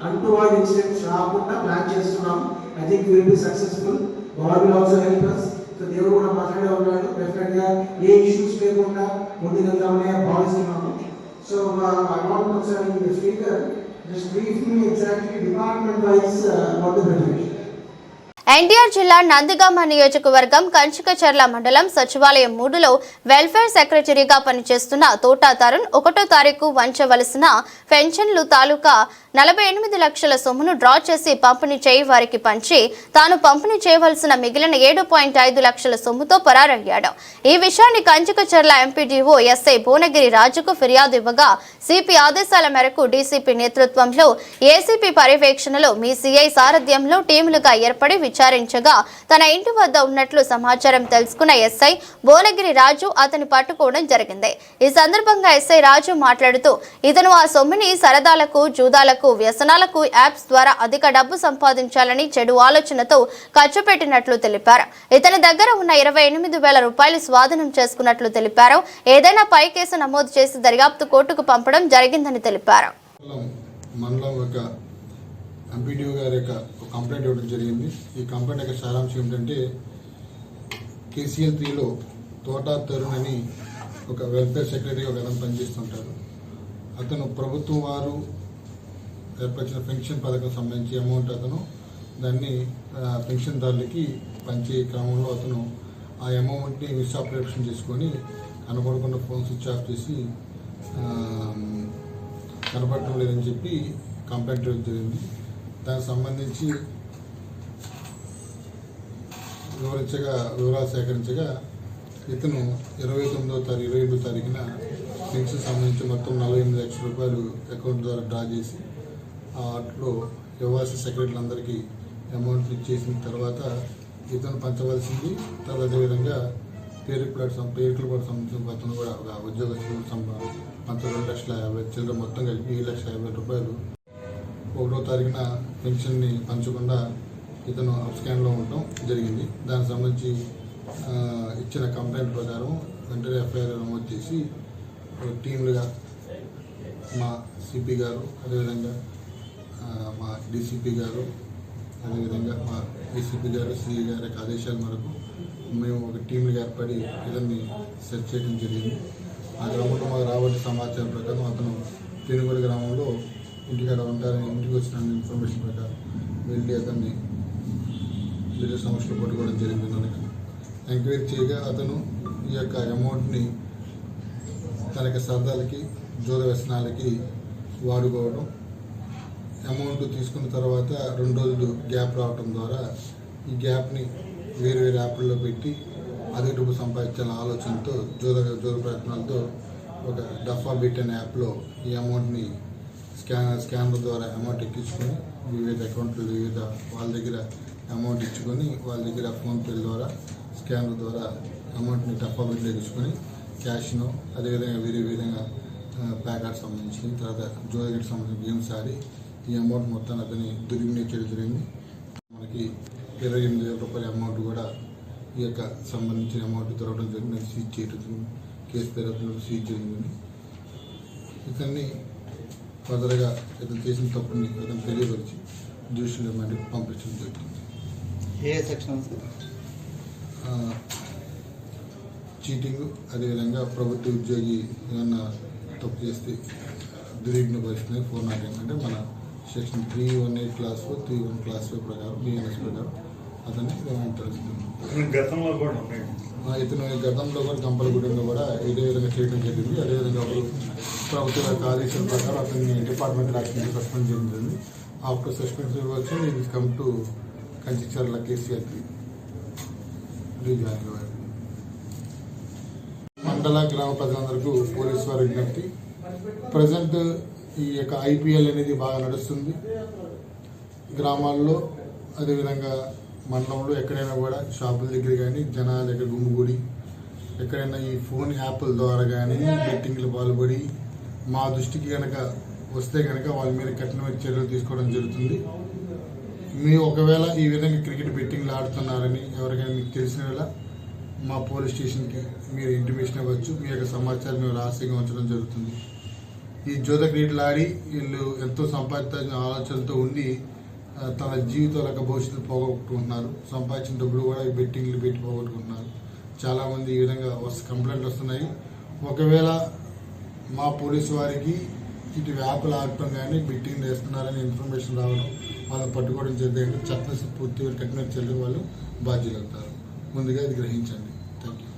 అన్టువర్డ్ ఇన్సిడెంట్స్ రాకుండా ప్లాన్ చేస్తున్నాం. I think we will be successful. God will also help us. So దేవుడు కూడా మాట్లాడే ఉన్నాడు, డెఫినెట్ గా ఏ ఇష్యూస్ లేకుండా ముందుకెళ్తామనే భావిస్తున్నాము. So I want to say the speaker just brief me exactly department wise about the presentation. NTR జిల్లా నందిగామ నియోజకవర్గం కంచికచర్ల మండలం సచివాలయం 3లో వెల్ఫేర్ సెక్రటరీగా పనిచేస్తున్న తోటా తరుణ్ 1వ తారీఖు వంచవలసిన పెన్షన్లు తాలూకా 48 లక్షల సొమ్మును డ్రా చేసి పంపిణీ చేయి వారికి పంచి తాను పంపిణీ చేయవలసిన మిగిలిన 7.5 లక్షల సొమ్ముతో పరారయ్యాడు. ఈ విషయాన్ని కంచికచర్ల ఎంపీడీఓ ఎస్ఐ భువనగిరి రాజుకు ఫిర్యాదు ఇవ్వగా సిపి ఆదేశాల మేరకు డీసీపీ నేతృత్వంలో ఏసీపీ పర్యవేక్షణలో మీ సిఐ సారథ్యంలో టీములుగా ఏర్పడి విచారించగా తన ఇంటి వద్ద ఉన్నట్లు సమాచారం తెలుసుకున్న ఎస్ఐ భువనగిరి రాజు అతని పట్టుకోవడం జరిగింది. ఈ సందర్భంగా ఎస్ఐ రాజు మాట్లాడుతూ ఇతను ఆ సొమ్ముని సరదాలకు, జూదాలకు, వ్యసనాలకు యాప్స్ ద్వారా అధిక డబ్బు సంపాదించాలని చెడు ఆలోచనతో ఖర్చు పెట్టినట్లు తెలిపారు. ఇతని దగ్గర ఉన్న 28,000 రూపాయలు స్వాధీనం చేసుకున్నట్లు తెలిపారు. ఏదైనా పై కేసు నమోదు చేసి దర్యాప్తు కోర్టుకు పంపడం జరిగిందని తెలిపారు. ఎంపీడీఓ గారి యొక్క ఒక కంప్లైంట్ ఇవ్వడం జరిగింది. ఈ కంప్లైంట్ యొక్క సారాంశం ఏమిటంటే KCL 3లో తోటా తరుణ్ అని ఒక వెల్ఫేర్ సెక్రటరీ ఒక అతను పనిచేస్తుంటారు. అతను ప్రభుత్వం వారు ఏర్పరిచిన పెన్షన్ పథకం సంబంధించి అమౌంట్ అతను దాన్ని పెన్షన్దారులకి పంచే క్రమంలో అతను ఆ అమౌంట్ని మిస్అప్రియేషన్ చేసుకొని కనపడకుండా ఫోన్ స్విచ్ ఆఫ్ చేసి కనపడటం లేదని చెప్పి కంప్లైంట్ ఇవ్వడం జరిగింది. దానికి సంబంధించి వివరాలు సేకరించగా ఇతను 28వ తారీఖున పెన్షన్ సంబంధించి మొత్తం 48 లక్షల రూపాయలు అకౌంట్ ద్వారా డ్రా చేసి వాటిలో ఇవ్వాల్సిన సెక్రటరీలందరికీ అమౌంట్ ఇచ్చేసిన తర్వాత ఇతను పంచవలసింది. తర్వాత అదేవిధంగా పేరుకు కూడా సంబంధించిన అతను కూడా ఒక ఉద్యోగస్తులు 2,50,000 చిల్లర మొత్తం కలిపి 7,50,000 రూపాయలు 1వ తారీఖున పెన్షన్ని పంచకుండా ఇతను అప్స్కాన్లో ఉండటం జరిగింది. దానికి సంబంధించి ఇచ్చిన కంప్లైంట్ ప్రకారం వెంటనే ఎఫ్ఐఆర్ నమోదు చేసి టీంలుగా మా సిపి గారు, అదేవిధంగా మా డీసీపీ గారు, అదేవిధంగా మా ఏసీపీ గారు, సిఐ గారి ఆదేశాల మేరకు మేము ఒక టీంలుగా ఏర్పడి ఇతన్ని సెర్చ్ చేయడం జరిగింది. ఆ గ్రామంలో మాకు రాబట్టిన సమాచారం ప్రకారం అతను పెనుగొడి గ్రామంలో ఇంటికాడ ఉంటారని ఇంటికి వచ్చిన ఇన్ఫర్మేషన్ ప్రకారం వెళ్ళి అతన్ని వివిధ సమస్యలు పట్టుకోవడం జరిగింది. ఎంక్వైరీ చేయగా అతను ఈ యొక్క అమౌంట్ని తన యొక్క సరదాలకి, జోద వ్యసనాలకి వాడుకోవడం, అమౌంట్ తీసుకున్న తర్వాత 2 రోజులు గ్యాప్ రావడం ద్వారా ఈ గ్యాప్ని వేరు వేరు యాప్లలో పెట్టి అధిక డబ్బు సంపాదించాలనే ఆలోచనతో జోద ప్రయత్నాలతో ఒక డఫా బిట్ అనే యాప్లో ఈ అమౌంట్ని స్కానర్ ద్వారా అమౌంట్ ఎక్కించుకొని వివిధ అకౌంట్లు వివిధ వాళ్ళ దగ్గర అమౌంట్ ఇచ్చుకొని వాళ్ళ దగ్గర ఫోన్పే ద్వారా స్కానర్ ద్వారా అమౌంట్ని టపాబిట్లో ఎక్కించుకొని క్యాష్ను అదేవిధంగా వేరే విధంగా ప్యాకెట్ సంబంధించి తర్వాత జోదగిరికి సంబంధించిన గేమ్స్ ఆడి ఈ అమౌంట్ మొత్తాన్ని అతని దుర్వినియోగం చేయడం జరిగింది. మనకి 28,000 రూపాయల అమౌంట్ కూడా ఈ యొక్క సంబంధించిన అమౌంట్ దొరకడం జరిగింది. సీజ్ చేయడం జరిగింది. కేసు పేరు సీజ్ జరిగింది. ఇతన్ని ఫర్దర్గా ఇతను చేసిన తప్పుని ఇతను తెలియపరిచి జ్యుడిషియల్ రిమాండ్కి పంపించడం జరుగుతుంది. ఏ సెక్షన్ చీటింగ్ అదేవిధంగా ప్రభుత్వ ఉద్యోగి ఏమన్నా తప్పు చేస్తే దుర్విఘ్న పరిస్థితి 408 అంటే మన సెక్షన్ 318 క్లాస్ 4 3:1 క్లాస్ 5 ప్రకారం బిఎన్ఎస్ ప్రకారం అతన్ని రిమాండ్ తరలిస్తుంది. ఇతను గతంలో కూడా గంపలగూడెంలో కూడా ఇదే విధంగా చేయడం జరిగింది. అదేవిధంగా అప్పుడు ప్రభుత్వ యొక్క ఆదేశాల ప్రకారం అతన్ని డిపార్ట్మెంటల్ యాక్షన్ సస్పెండ్ చేయడం జరిగింది. ఆఫ్టర్ సస్పెన్షన్ వచ్చి ఇది కమ్ టు కంచిచర్ల కేసీఆర్కి రీజాయిన్ అయ్యారు. మండల గ్రామ ప్రజలందరికీ పోలీసు వారి విజ్ఞప్తి. ప్రజెంట్ ఈ యొక్క ఐపీఎల్ అనేది బాగా నడుస్తుంది గ్రామాల్లో, అదేవిధంగా మండలంలో ఎక్కడైనా కూడా షాపుల దగ్గర కానీ జనాల దగ్గర గుమ్మిగూడి ఎక్కడైనా ఈ ఫోన్ యాప్ల ద్వారా కానీ బెట్టింగ్లు పాల్పడి మా దృష్టికి కనుక వస్తే కనుక వాళ్ళ మీద కఠినమైన చర్యలు తీసుకోవడం జరుగుతుంది. మీ ఒకవేళ ఈ విధంగా క్రికెట్ బెట్టింగ్లు ఆడుతున్నారని ఎవరికైనా మీకు తెలిసిన వేళ మా పోలీస్ స్టేషన్కి మీరు ఇంటిమేషన్ ఇవ్వచ్చు. మీ యొక్క సమాచారం మేము రహస్యంగా ఉంచడం జరుగుతుంది. ఈ జోద క్రీడలు ఆడి వీళ్ళు ఎంతో సంపాదించాల్సిన ఆలోచనతో ఉండి తన జీవితాల యొక్క భవిష్యత్తు పోగొట్టుకుంటున్నారు. సంపాదించిన డబ్బులు కూడా ఈ బెట్టింగ్లు పెట్టి పోగొట్టుకుంటున్నారు. చాలామంది ఈ విధంగా కంప్లైంట్లు వస్తున్నాయి. ఒకవేళ మా పోలీసు వారికి ఇటు వ్యాపారాలు ఆడటం కానీ బెట్టింగ్ వేస్తున్నారని ఇన్ఫర్మేషన్ రావడం వాళ్ళని పట్టుకోవడం జరిగింది. చట్టం పూర్తిగా కఠిన చర్యలు వాళ్ళు బాధ్యులు అవుతారు. ముందుగా ఇది గ్రహించండి. Thank you.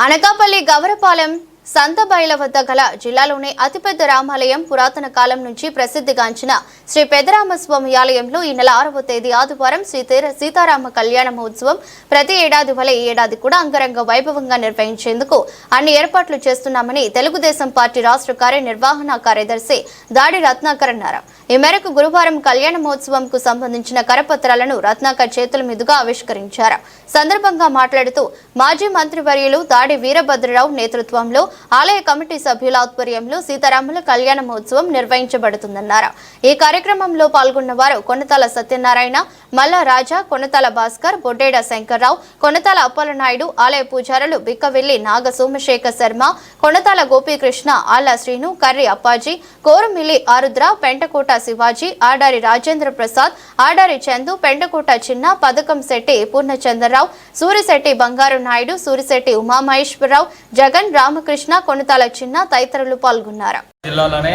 అనకాపల్లి గవరపాలెం సంతబైల వద్ద గల జిల్లాలోనే అతిపెద్ద రామాలయం, పురాతన కాలం నుంచి ప్రసిద్ధిగాంచిన శ్రీ పెదరామస్వామి ఆలయంలో ఈ నెల 6వ తేదీ ఆదివారం శ్రీ సీతారామ కళ్యాణ మహోత్సవం ప్రతి ఏడాది వలె ఈ ఏడాది కూడా అంగరంగ వైభవంగా నిర్వహించేందుకు అన్ని ఏర్పాట్లు చేస్తున్నామని తెలుగుదేశం పార్టీ రాష్ట్ర కార్యనిర్వహణ కార్యదర్శి దాడి రత్నాకర్ అన్నారు. ఈ మేరకు గురువారం కళ్యాణ మహోత్సవంకు సంబంధించిన కరపత్రాలను రత్నాకర్ చేతుల మీదుగా ఆవిష్కరించారు. సందర్భంగా మాట్లాడుతూ మాజీ మంత్రివర్యులు దాడి వీరభద్రరావు నేతృత్వంలో ఆలయ కమిటీ సభ్యుల ఆధ్వర్యంలో సీతారాముల కళ్యాణ మహోత్సవం నిర్వహించబడుతుందన్నారు. ఈ కార్యక్రమంలో పాల్గొన్న వారు కొనతాల సత్యనారాయణ, మల్ల రాజా, కొనతాల భాస్కర్, బొడ్డేడ శంకర్రావు, కొనతాల అప్పలనాయుడు, ఆలయ పూజారులు బిక్కవెల్లి నాగ సోమశేఖర్ శర్మ, కొనతాల గోపీకృష్ణ, ఆళ్ల శ్రీను, కర్రి అప్పాజీ, కోరుమిల్లి ఆరుద్ర, పెంటకోట శివాజీ, ఆడారి రాజేంద్ర ప్రసాద్, ఆడారి చందు, పెంటకోట చిన్న, పథకం శెట్టి పూర్ణచంద్రరావు, సూరిశెట్టి బంగారు నాయుడు, సూరిశెట్టి ఉమామహేశ్వరరావు, జగన్, రామకృష్ణ, కొనతాల చిన్న తదితరులు పాల్గొన్నారు. జిల్లాలోనే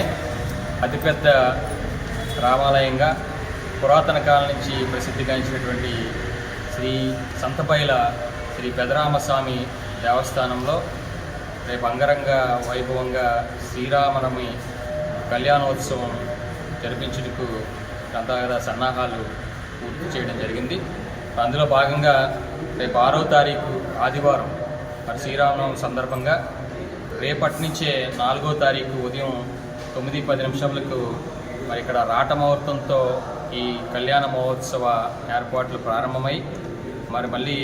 అతిపెద్ద రామాలయంగా పురాతన కాలం నుంచి ప్రసిద్ధిగాంచినటువంటి శ్రీ సంతబైల శ్రీ పెదరామస్వామి దేవస్థానంలో రేపు అంగరంగ వైభవంగా శ్రీరామనవమి కళ్యాణోత్సవం జరిపించుటకు అంతగా సన్నాహాలు పూర్తి చేయడం జరిగింది. అందులో భాగంగా రేపు 6వ తారీఖు ఆదివారం మరి శ్రీరామనవమి సందర్భంగా రేపటి నుంచే 4వ తారీఖు ఉదయం 9:10 మరి ఇక్కడ రాట ముహూర్తంతో ఈ కళ్యాణ మహోత్సవ ఏర్పాట్లు ప్రారంభమై మరి మళ్ళీ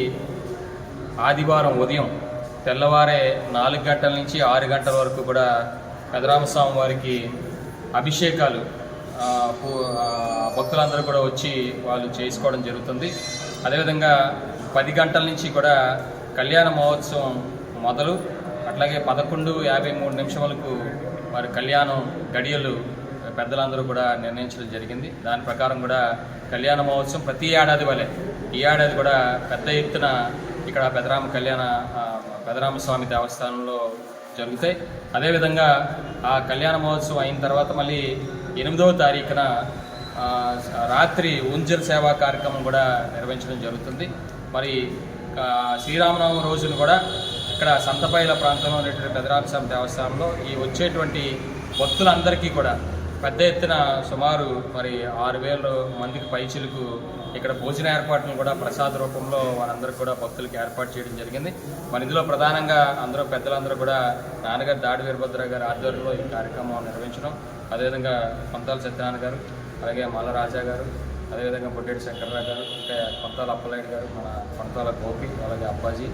ఆదివారం ఉదయం తెల్లవారే 4 గంటల నుంచి 6 గంటల వరకు కూడా పెదరామస్వామి వారికి అభిషేకాలు భక్తులందరూ కూడా వచ్చి వాళ్ళు చేసుకోవడం జరుగుతుంది. అదేవిధంగా 10 గంటల నుంచి కూడా కళ్యాణ మహోత్సవం మొదలు, అట్లాగే 11:53 మరి కళ్యాణం గడియలు పెద్దలందరూ కూడా నిర్ణయించడం జరిగింది. దాని ప్రకారం కూడా కళ్యాణ మహోత్సవం ప్రతి ఏడాది వలె ఈ ఏడాది కూడా పెద్ద ఎత్తున ఇక్కడ పెదరామస్వామి దేవస్థానంలో జరుగుతాయి. అదేవిధంగా ఆ కళ్యాణ మహోత్సవం అయిన తర్వాత మళ్ళీ 8వ తారీఖున రాత్రి ఉంజల్ సేవా కార్యక్రమం కూడా నిర్వహించడం జరుగుతుంది. మరి శ్రీరామనవమి రోజున కూడా ఇక్కడ సంతబైల ప్రాంతంలో ఉన్నటువంటి పెదరామస్వామి దేవస్థానంలో ఈ వచ్చేటువంటి భక్తులందరికీ కూడా పెద్ద ఎత్తున సుమారు మరి 6,000 మందికి పైచిలకు ఇక్కడ భోజన ఏర్పాట్లను కూడా ప్రసాద రూపంలో వారందరూ కూడా భక్తులకు ఏర్పాటు చేయడం జరిగింది. మరి ఇందులో ప్రధానంగా అందరూ పెద్దలందరూ కూడా నాన్నగారు దాడి వీరభద్ర గారి ఆధ్వర్యంలో ఈ కార్యక్రమం నిర్వహించడం, అదేవిధంగా కొంతాల సత్యనారాయణ గారు, అలాగే మల్ల రాజా గారు, అదేవిధంగా బొడ్డేటి శంకర్రావు గారు, ఇంకా కొంతాల అప్పలనాయుడు గారు, మన కొంతాల గోపి, అలాగే అప్పాజీ,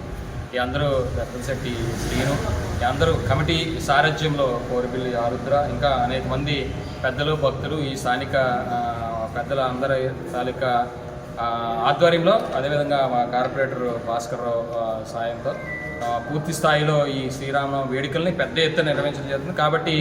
ఈ అందరూ రత్నశెట్టి శ్రీను, ఈ అందరూ కమిటీ సారథ్యంలో కోరిపిల్లి ఆరుద్ర, ఇంకా అనేక మంది పెద్దలు భక్తులు ఈ స్థానిక పెద్దల అందరి తాలూకా ఆధ్వర్యంలో, అదేవిధంగా మా కార్పొరేటర్ భాస్కర్రావు సాయంతో పూర్తి స్థాయిలో ఈ శ్రీరామనవమి వేడుకల్ని పెద్ద ఎత్తున నిర్వహించడం జరుగుతుంది. కాబట్టి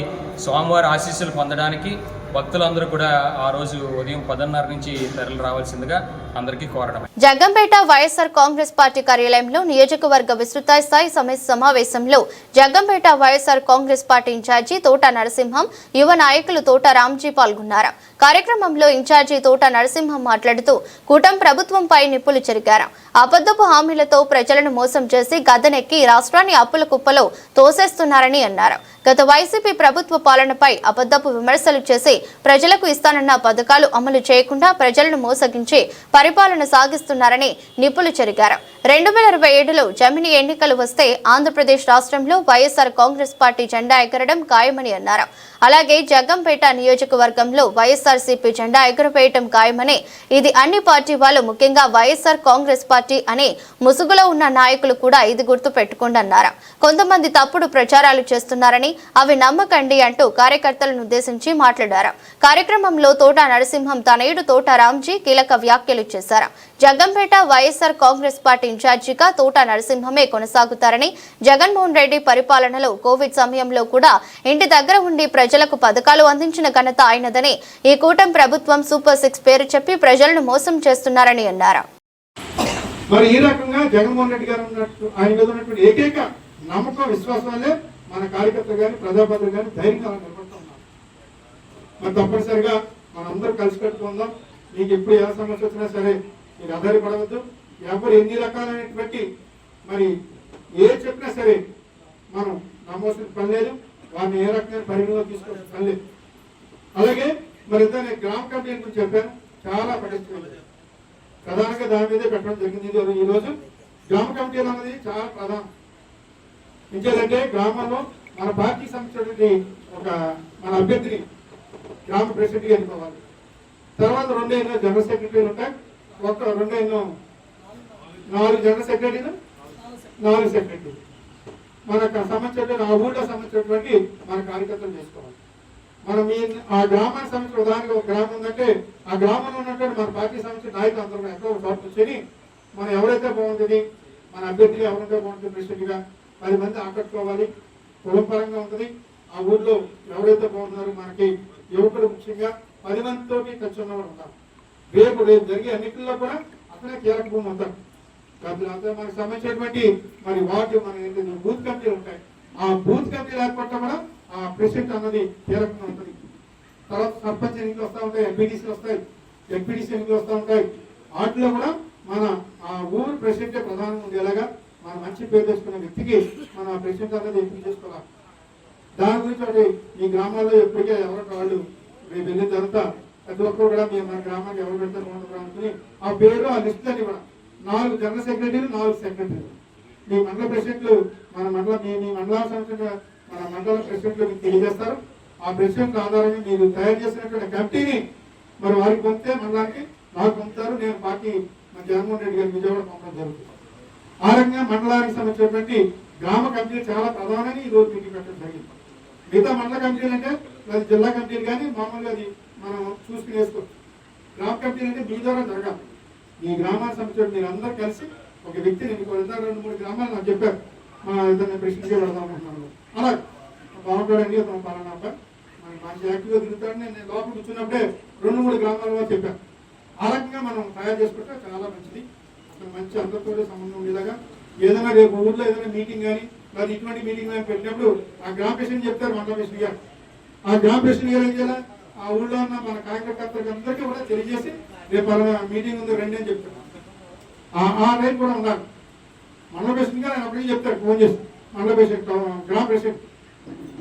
స్వామివారి ఆశీస్సులు పొందడానికి భక్తులందరూ కూడా ఆ రోజు ఉదయం 10:30 నుంచి తరలి రావాల్సిందిగా అందరికీ కోరడం. జగ్గంపేట వైఎస్ఆర్ కాంగ్రెస్ పార్టీ కార్యాలయంలో నియోజకవర్గ విస్తృత స్థాయి సమావేశంలో జగ్గంపేట వైఎస్ఆర్ కాంగ్రెస్ పార్టీ ఇన్ఛార్జి తోట నరసింహం, యువ నాయకులు తోట రామ్జీ పాల్గొన్నారు. కార్యక్రమంలో ఇన్ఛార్జి తోట నరసింహం మాట్లాడుతూ కూటమి ప్రభుత్వంపై నిప్పులు చెరిగారు. అబద్ధపు హామీలతో ప్రజలను మోసం చేసి గద్దెనెక్కి రాష్ట్రాన్ని అప్పుల కుప్పలో తోసేస్తున్నారని అన్నారు. గత వైసీపీ ప్రభుత్వ పాలనపై అబద్ధపు విమర్శలు చేసి ప్రజలకు ఇస్తానన్న పథకాలు అమలు చేయకుండా ప్రజలను మోసగించి పరిపాలన సాగిస్తున్నారని నిప్పులు చెరిగారు. 2027లో జమిని ఎన్నికలు వస్తే ఆంధ్రప్రదేశ్ రాష్ట్రంలో వైఎస్ఆర్ కాంగ్రెస్ పార్టీ జెండా ఎగరడం ఖాయమని అన్నారు. అలాగే జగ్గంపేట నియోజకవర్గంలో వైఎస్ఆర్సీపీ జెండా ఎగురవేయటం ఖాయమని, ఇది అన్ని పార్టీ వాళ్ళు ముఖ్యంగా వైఎస్ఆర్ కాంగ్రెస్ పార్టీ అని ముసుగులో ఉన్న నాయకులు కూడా ఇది గుర్తు పెట్టుకోండి అన్నారు. కొంతమంది తప్పుడు ప్రచారాలు చేస్తున్నారని అవి నమ్మకండి అంటూ కార్యకర్తలను ఉద్దేశించి మాట్లాడారు. కార్యక్రమంలో తోట నరసింహం తనయుడు తోట రామ్జీ కీలక వ్యాఖ్యలు చేశారు. జగ్గంపేట వైఎస్ఆర్ కాంగ్రెస్ పార్టీ ఇన్ఛార్జిగా తోట నరసింహమే కొనసాగుతారని, జగన్మోహన్ రెడ్డి పరిపాలనలో కోవిడ్ సమయంలో కూడా ఇంటి దగ్గర ఉండి ప్రజలకు పథకాలు అందించిన ఘనత ఆయనదని, ఈ కూటమి ప్రభుత్వం సూపర్ 6 పేరు చెప్పి ప్రజలను మోసం చేస్తున్నారని అన్నారు. మరి ఈ రకంగా జగన్మోహన్ రెడ్డి గారు ఉన్నట్టు ఆయన మీద ఉన్నటువంటి ఏకైక నమ్మకం, విశ్వాసాలే మన కార్యకర్తలు కానీ ప్రజాపతులు కానీ ధైర్యంగా నిలబడుతున్నారు. మరి తప్పనిసరిగా మనందరూ కలిసి పెట్టుకుందాం. మీకు ఎప్పుడు ఏ సమస్య వచ్చినా సరే మీరు ఆధారపడవద్దు. ఎవరు ఎన్ని రకాలైనటువంటి మరి ఏ చెప్పినా సరే మనం నమ్మవలసిన పని లేదు, వారిని ఏ రకమైన పరిగణలో తీసుకోవాల్సిన పని లేదు. అలాగే మరి ఇంత నేను గ్రామ కమిటీ గురించి చెప్పాను, చాలా పటిష్టమైనది. ప్రధానంగా దాని మీదే పెట్టడం జరిగింది. ఈ రోజు గ్రామ కమిటీలు అన్నది చాలా ప్రధానం. ఇంకేదంటే గ్రామంలో మన పార్టీకి సంబంధించినటువంటి ఒక మన అభ్యర్థిని గ్రామ ప్రెసిడెంట్గా ఎన్నుకోవాలి. తర్వాత 2 జనరల్ సెక్రటరీలు ఉంటాయి, 4 జనరల్ సెక్రటరీలు, 4 సెక్రటరీలు మనకు సంబంధించినటువంటి ఆ ఊళ్ళో సంబంధించినటువంటి మన కార్యకర్తలు చేసుకోవాలి. మనం ఆ గ్రామానికి సంబంధించిన ఉదాహరణగా ఒక గ్రామం ఉందంటే ఆ గ్రామంలో ఉన్నటువంటి మన పార్టీ సంబంధించిన నాయకులు అందరూ ఎక్కడో ఒక చోట కూర్చొని మనం ఎవరైతే బాగుంటుంది, మన అభ్యర్థిగా ఎవరైతే బాగుంటుంది ప్రెసిడెంట్గా 10 మంది ఆకట్టుకోవాలి. కులం పరంగా ఉంటుంది. ఆ ఊళ్ళో ఎవరైతే బాగున్నారో మనకి యువకులు ముఖ్యంగా 10 మందితోటి ఖర్చు ఉన్నవాడు ఉంటారు. రేపు జరిగే ఎన్నికల్లో కూడా అక్కడే కీలక భూమి ఉంటారు. మనకు సంబంధించినటువంటి మరి వార్డు మన బూత్ కమిటీలు ఉంటాయి. ఆ బూత్ కమిటీలు ఏర్పడటం కూడా ఆ ప్రెసిడెంట్ అన్నది కీలకంగా ఉంటుంది. తర్వాత సర్పంచ్ ఎన్నికలు వస్తూ ఉంటాయి, ఎంపీడీసీలు వస్తాయి, ఎంపీడీసీ ఎన్నికలు వస్తూ ఉంటాయి. వాటిలో కూడా మన ఆ ఊరు ప్రెసిడెంటే ప్రధానంగా ఉండేలాగా మన మంచి పేరు తెచ్చుకున్న వ్యక్తికి మన ప్రెసిడెంట్ అనేది ఎంపిక చేసుకోవాలి. దాని గురించి ఒకటి ఈ గ్రామాల్లో ఎప్పటికే ఎవరికి వాళ్ళు రేపు వెళ్ళిన తర్వాత ప్రతి ఒక్కరు కూడా మేము మన గ్రామానికి ఎవరు పెడతారు అనుకుని ఆ పేరు ఆ లిస్ట్ అని కూడా 4 జనరల్ సెక్రటరీలు, 4 సెక్రటరీలు, మీ మండల ప్రెసిడెంట్లు మన మండలం మీ మండలానికి సంబంధించిన మన మండల ప్రెసిడెంట్లు మీకు తెలియజేస్తారు. ఆ ప్రెసిడెంట్ ఆధారంగా మీరు తయారు చేసినటువంటి కమిటీని మరి వారికి పంపితే మండలానికి నాకు పంపుతారు. నేను పార్టీ మన జగన్మోహన్ రెడ్డి గారి విజయవాడ పంపడం జరుగుతుంది. ఆ రకంగా మండలానికి సంబంధించినటువంటి గ్రామ కమిటీలు చాలా ప్రధానమని ఈ రోజు మీటింగ్ పెట్టడం జరిగింది. మిగతా మండల కమిటీలు అంటే అది జిల్లా కమిటీలు కానీ మామూలుగా అది మనం చూసుకుని వేసుకోవచ్చు. గ్రామ కమిటీలు అంటే మీ ద్వారా జరగాలి. ఈ గ్రామానికి సంబంధించిన మీరు అందరూ కలిసి ఒక వ్యక్తిని 2-3 గ్రామాలు నాకు చెప్పారు, మా ఏదైనా ప్రెసిడెంట్గా వెళ్దాం అనుకుంటున్నాను. అలా బాగుంటాడండి అతను పలానా మరి మంచి యాక్టివ్గా తిరుగుతాడని నేను లోపల కూర్చున్నప్పుడే 2-3 గ్రామాల చెప్పాను. ఆ రకంగా మనం తయారు చేసుకుంటే చాలా మంచిది. అసలు మంచి అందరితో సంబంధం ఉండేలాగా ఏదైనా రేపు ఊర్లో ఏదైనా మీటింగ్ కానీ లేదా ఇటువంటి మీటింగ్ కానీ పెట్టినప్పుడు ఆ గ్రామ ప్రెసిడెంట్ చెప్తారు మండల ప్రెసిడెంట్ గారు. ఆ గ్రామ ప్రెసిడెంట్ గారు ఏం చేయాలి, ఆ ఊళ్ళో ఉన్న మన కార్యకర్తలకు అందరికీ కూడా తెలియజేసి రేపు మీటింగ్ ఉంది రండి అని చెప్తారు. ఆ రైట్ కూడా ఉండాలి. మండల ప్రెసిడెంట్ గారు ఆయన అప్పటికి చెప్తారు ఫోన్ చేసి, మండల ప్రెసిడెంట్ గ్రామ ప్రెసిడెంట్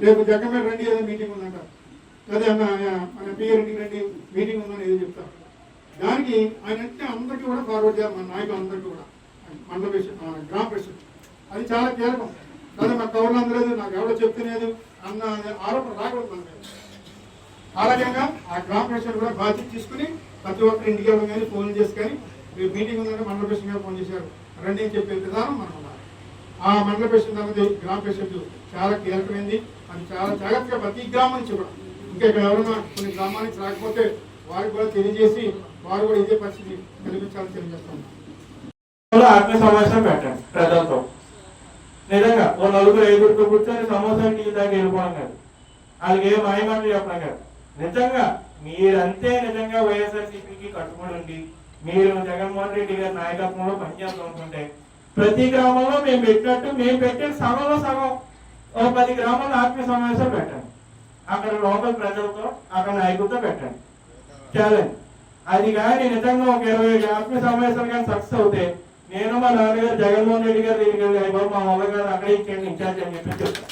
రేపు జగ్గంపేట రండి ఏదో మీటింగ్ ఉందంటారు. అదే మన పిఆర్ ఇంటికి రండి మీటింగ్ ఉందని ఏదో చెప్తారు. దానికి ఆయన అంటే అందరికీ కూడా ఫార్వర్డ్ చేయాలి, మన నాయకులందరికీ కూడా మండల ప్రెసిడెంట్ గ్రామ ప్రెసిడెంట్. అది చాలా కీలకం. అదే మన కవర్లు అందలేదు, నాకు ఎవరో చెప్తులేదు అన్న ఆరోపణ రాకూడదు మన మీద. ఆ రకంగా ఆ గ్రామ ప్రెసిడెంట్ కూడా బాధ్యత తీసుకుని ప్రతి ఒక్కరి ఇంటికి వెళ్ళడం కానీ ఫోన్ చేసి కానీ మీటింగ్ ఉందంటే మండల ప్రెసిడెంట్ గారు ఫోన్ చేశారు రండి అని చెప్పే విధానం మనం ఉండాలి. ఆ మండల ప్రెసిడెంట్ అనేది గ్రామ ప్రెసిడెంట్ చాలా కీలకమైంది. అది చాలా జాగ్రత్తగా ప్రతి గ్రామం నుంచి కూడా ఇంకా ఇక్కడ ఎవరైనా కొన్ని గ్రామానికి రాకపోతే వారికి కూడా తెలియజేసి వారు కూడా ఇదే పరిస్థితి కల్పించాలని తెలియజేస్తాం. ఆత్మీయ సమావేశం పెట్టండి ప్రజలతో. నిజంగా ఓ 4-5 కూర్చొని సమోసానికి దాకా వెళ్ళిపోవడం కాదు, వాళ్ళకి ఏ మాయమాటలు చెప్పడం కాదు. నిజంగా మీరంతే నిజంగా వైఎస్ఆర్సీపీకి కట్టుబడి ఉండి మీరు జగన్మోహన్ రెడ్డి గారి నాయకత్వంలో పనిచేస్తాం అనుకుంటే ప్రతి గ్రామంలో మేము పెట్టినట్టు మేము పెట్టిన సగంలో సగం ఓ 10 గ్రామాల్లో ఆత్మీయ సమావేశాలు పెట్టండి. అక్కడ లోకల్ ప్రజలతో అక్కడ నాయకులతో పెట్టండి ఛాలెంజ్. అది కానీ నిజంగా ఒక 20 ఆత్మీయ సమావేశాలు కానీ సక్సెస్ అవుతే నేను మా నాన్నగారు జగన్మోహన్ రెడ్డి గారు దగ్గరికి వెళ్ళి మా వాళ్ళ గారు అక్కడే ఇచ్చేయండి ఇన్ఛార్జ్ అని చెప్పి చెప్తాను.